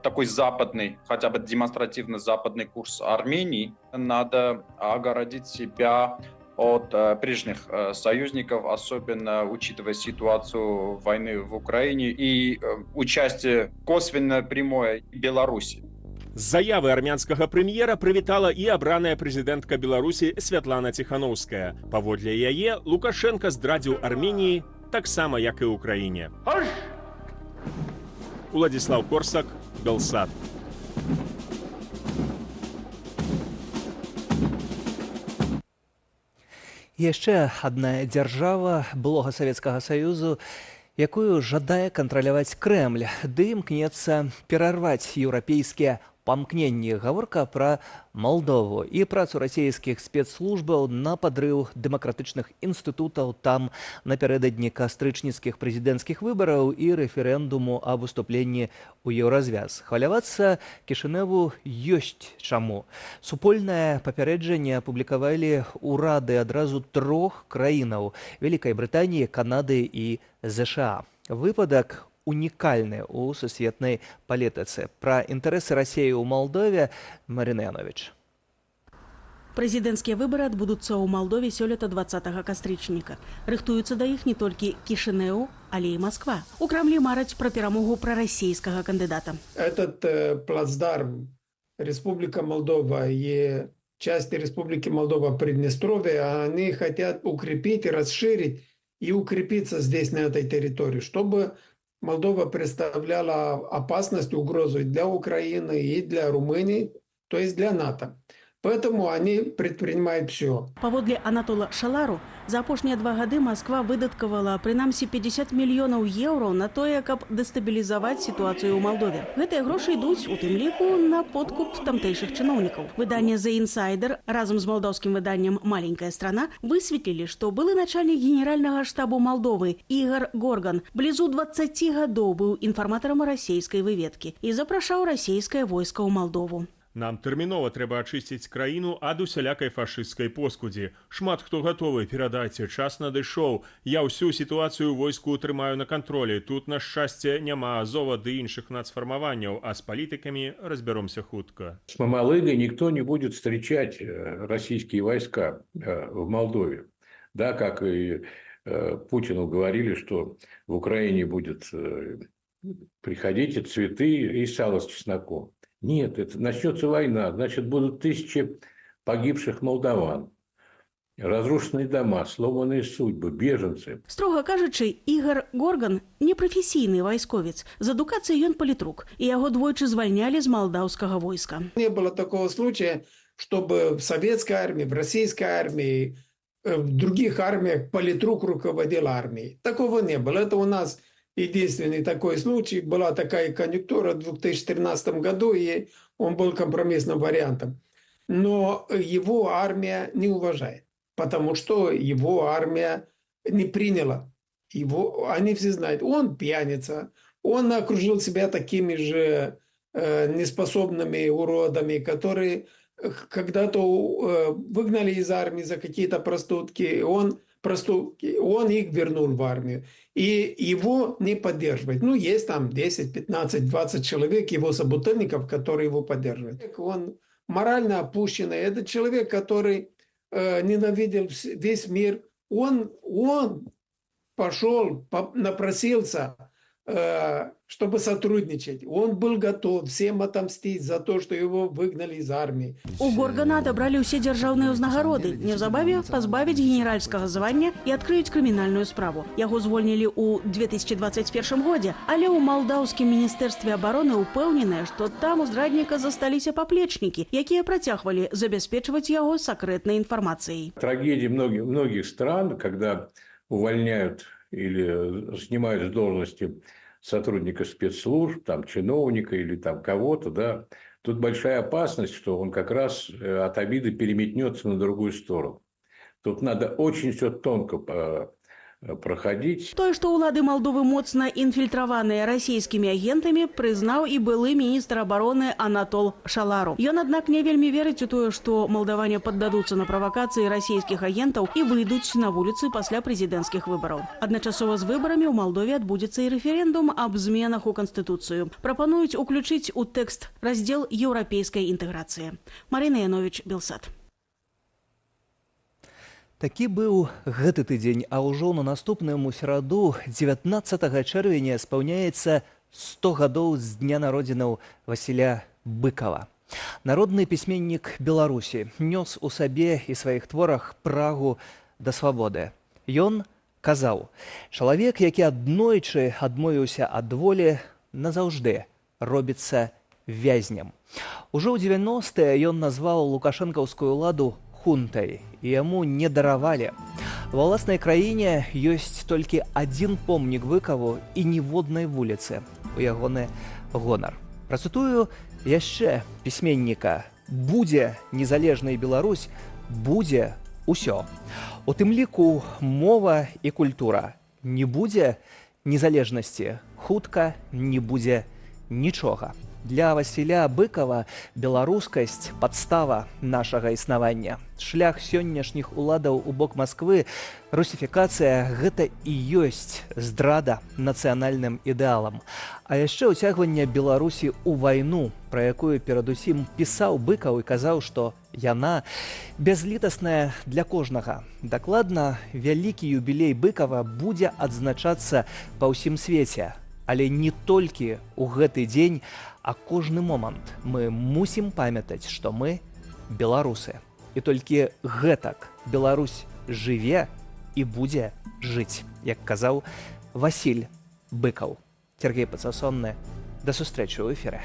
такой западный, хотя бы демонстративно западный курс Армении, надо огородить себя от прежних союзников, особенно учитывая ситуацию войны в Украине и участие косвенно прямое Беларуси. З заявы армянскага прэм'ера прывітала і абраная прэзідэнтка Беларусі Святлана Ціханаўская. Паводле яе Лукашенко здрадзіў Арменіі таксама, як і ўкраіне. Уладзіслаў Корсак, Белсат. Яшчэ адна дзяржава былога Савецкага Саюзу, якую жадае кантраляваць Крэмль, ды імкнецца перарваць еўрапейскія памкненні. Гаворка пра Малдову і працу расійскіх спецслужбаў на падрыў дэмакратычных інстытутаў там напярэдадні кастрычніцкіх прэзідэнцкіх выбараў і рэферэндуму аб уступленні ў еўразвяз. Хвалявацца Кішыневу ёсць чаму. Супольнае папярэджанне апублікавалі ўрады адразу 3 краінаў – Вялікай Брытаніі, Канады і ЗША. Выпадак унікальны ў сусветнай палітыцы. Пра інтарэсы Расіі ў Малдове Марина Янович. Прэзідэнцкія выбары адбудуцца ў Малдове сёлета 20 кастрычніка. Рыхтуюцца да іх не толькі Кішынеў, але і Москва. У Крамлі мараць пра перамогу прарасійскага кандыдата. Этот плацдарм Республика Молдова и части Республики Молдова Приднестровья, они хотят укрепить и расширить и укрепиться здесь, на этой территории, чтобы Молдова представляла опасность, угрозу и для Украины, и для Румынии, то есть для НАТО. Поэтому они предпринимают все. Паводле Анатола Шалару, за апошнія 2 гады Москва выдаткавала прынамсі 50 мільёнаў еўро на тое, каб дэстабілізаваць сітуацыю ў Малдове. Гэтыя грошы ідуць у тым ліку на подкуп тамтэйшых чыноўнікаў. Выданне The Insider разам з малдаўскім выданнем «Маленькая страна» высветлілі, што былы начальнік генеральнага штабу Малдовы Игорь Горган блізу 20 гадоў быў інфарматарам расійскай выведкі і запрашаў расійскае войска ў Малдову. Нам тэрмінова трэба ачысціць краіну ад усялякай фашысцкай поскудзі. Шмат хто гатовы, перадайце, час надышоў. Я ўсю сітуацыю войску трымаю на кантролі. Тут, на шчасце, няма Азова ды іншых нацфармаванняў, а з палітыкамі разберомся хутка. С Мамалыгой никто не будет встречать российские войска в Молдове. Да, как и Путину говорили, что в Украине будет приходить и цветы, и сало с чесноком. Нет, это начнется война, значит, будут тысячи погибших молдаван, разрушенные дома, сломанные судьбы, беженцы. Строга кажучы, Игорь Горган не прафесійны вайсковец. З адукацыяй ён палітрук, і яго двойчы звальнялі з малдаўскага войска. Не было такого случая, чтобы в советской армии, в российской армии, в других армиях политрук руководил армией. Такого не было. Это у нас единственный такой случай. Была такая конъюнктура в 2013 году, и он был компромиссным вариантом. Но его армия не уважает, потому что его армия не приняла. Они все знают, он пьяница, он окружил себя такими же неспособными уродами, которые когда-то выгнали из армии за какие-то проступки, он их вернул в армию. И его не поддерживает. Ну, есть там 10, 15, 20 человек, его собутыльников, которые его поддерживают. Он морально опущенный. Это человек, который ненавидел весь мир. Он пошел, напросился, чтобы сотрудничать. Он был готов всем отомстить за то, что его выгнали из армии. У Горгана адабралі ўсе дзяржаўныя ўзнагароды. Неўзабаве пазбавіць генеральскага звання і адкрыюць крымінальную справу. Яго звольнілі ў 2021 годзе, але ў малдаўскім міністэрстве абароны ўпэўненыя, што там у здрадніка засталіся паплечнікі, якія працягвалі забяспечваць яго сакрэтнай інфармацыяй. Трагедия многих стран, когда увольняют или снимают с должности сотрудника спецслужб, там, чиновника или там кого-то, да, тут большая опасность, что он как раз от обиды переметнется на другую сторону. Тут надо очень все тонко проходить. Тое, што ўлады Малдовы моцна інфільтраваныя расійскімі агентамі, прызнаў і былы міністр абароны Анатол Шалару. Ён, аднак, не вельмі верыць у тое, што малдаване паддадуцца на правакацыі расійскіх агентаў і выйдуць на вуліцы пасля прэзідэнцкіх выбараў. Адначасова з выбарамі ў Малдове адбудзецца і рэферэндум аб зменах у Канстытуцыю. Прапануюць уключыць у тэкст раздзел еўрапейскай інтэграцыі. Марина Янович, Белсат. Такі быў гэты тыдзень, а ўжо на наступным у сераду 19 чэрвеня спаўняецца 100 гадоў з дня народзінаў Васіля Быкова. Народны пісьменнік Беларусі нёс у сабе і сваіх творах прагу да свабоды. Ён казаў: «Чалавек, які аднойчы адмовіўся ад волі, назаўжды робіцца вязнем». Ужо ў 90-е ён назваў лукашэнкаўскую ўладу хунтай, і яму не даравалі. Ва ўласнай краіне ёсць толькі адзін помнік Быкаву і ніводнай вуліцы у ягоны гонар. Працытую яшчэ пісьменніка: «Будзе незалежнай Беларусь, будзе ўсё. У тым ліку мова і культура. Не будзе незалежнасці, хутка не будзе нічога». Для Васіля Быкова беларускасць – падстава нашага існавання. Шлях сённяшніх уладаў у бок Масквы, русіфікацыя – гэта і ёсць здрада нацыянальным ідэалам. А яшчэ ўцягванне Беларусі ў вайну, пра якую перадусім пісаў Быкаў і казаў, што яна бязлітасная для кожнага. Дакладна, вялікі юбілей Быкава будзе адзначацца па ўсім свеце. Але не толькі ў гэты дзень, а кожны момант мы мусім памятаць, што мы беларусы. І толькі гэтак Беларусь жыве і будзе жыць. як казаў Васіль Быкаў. Сергей Пацасонны, да сустрэчы ў эфіры.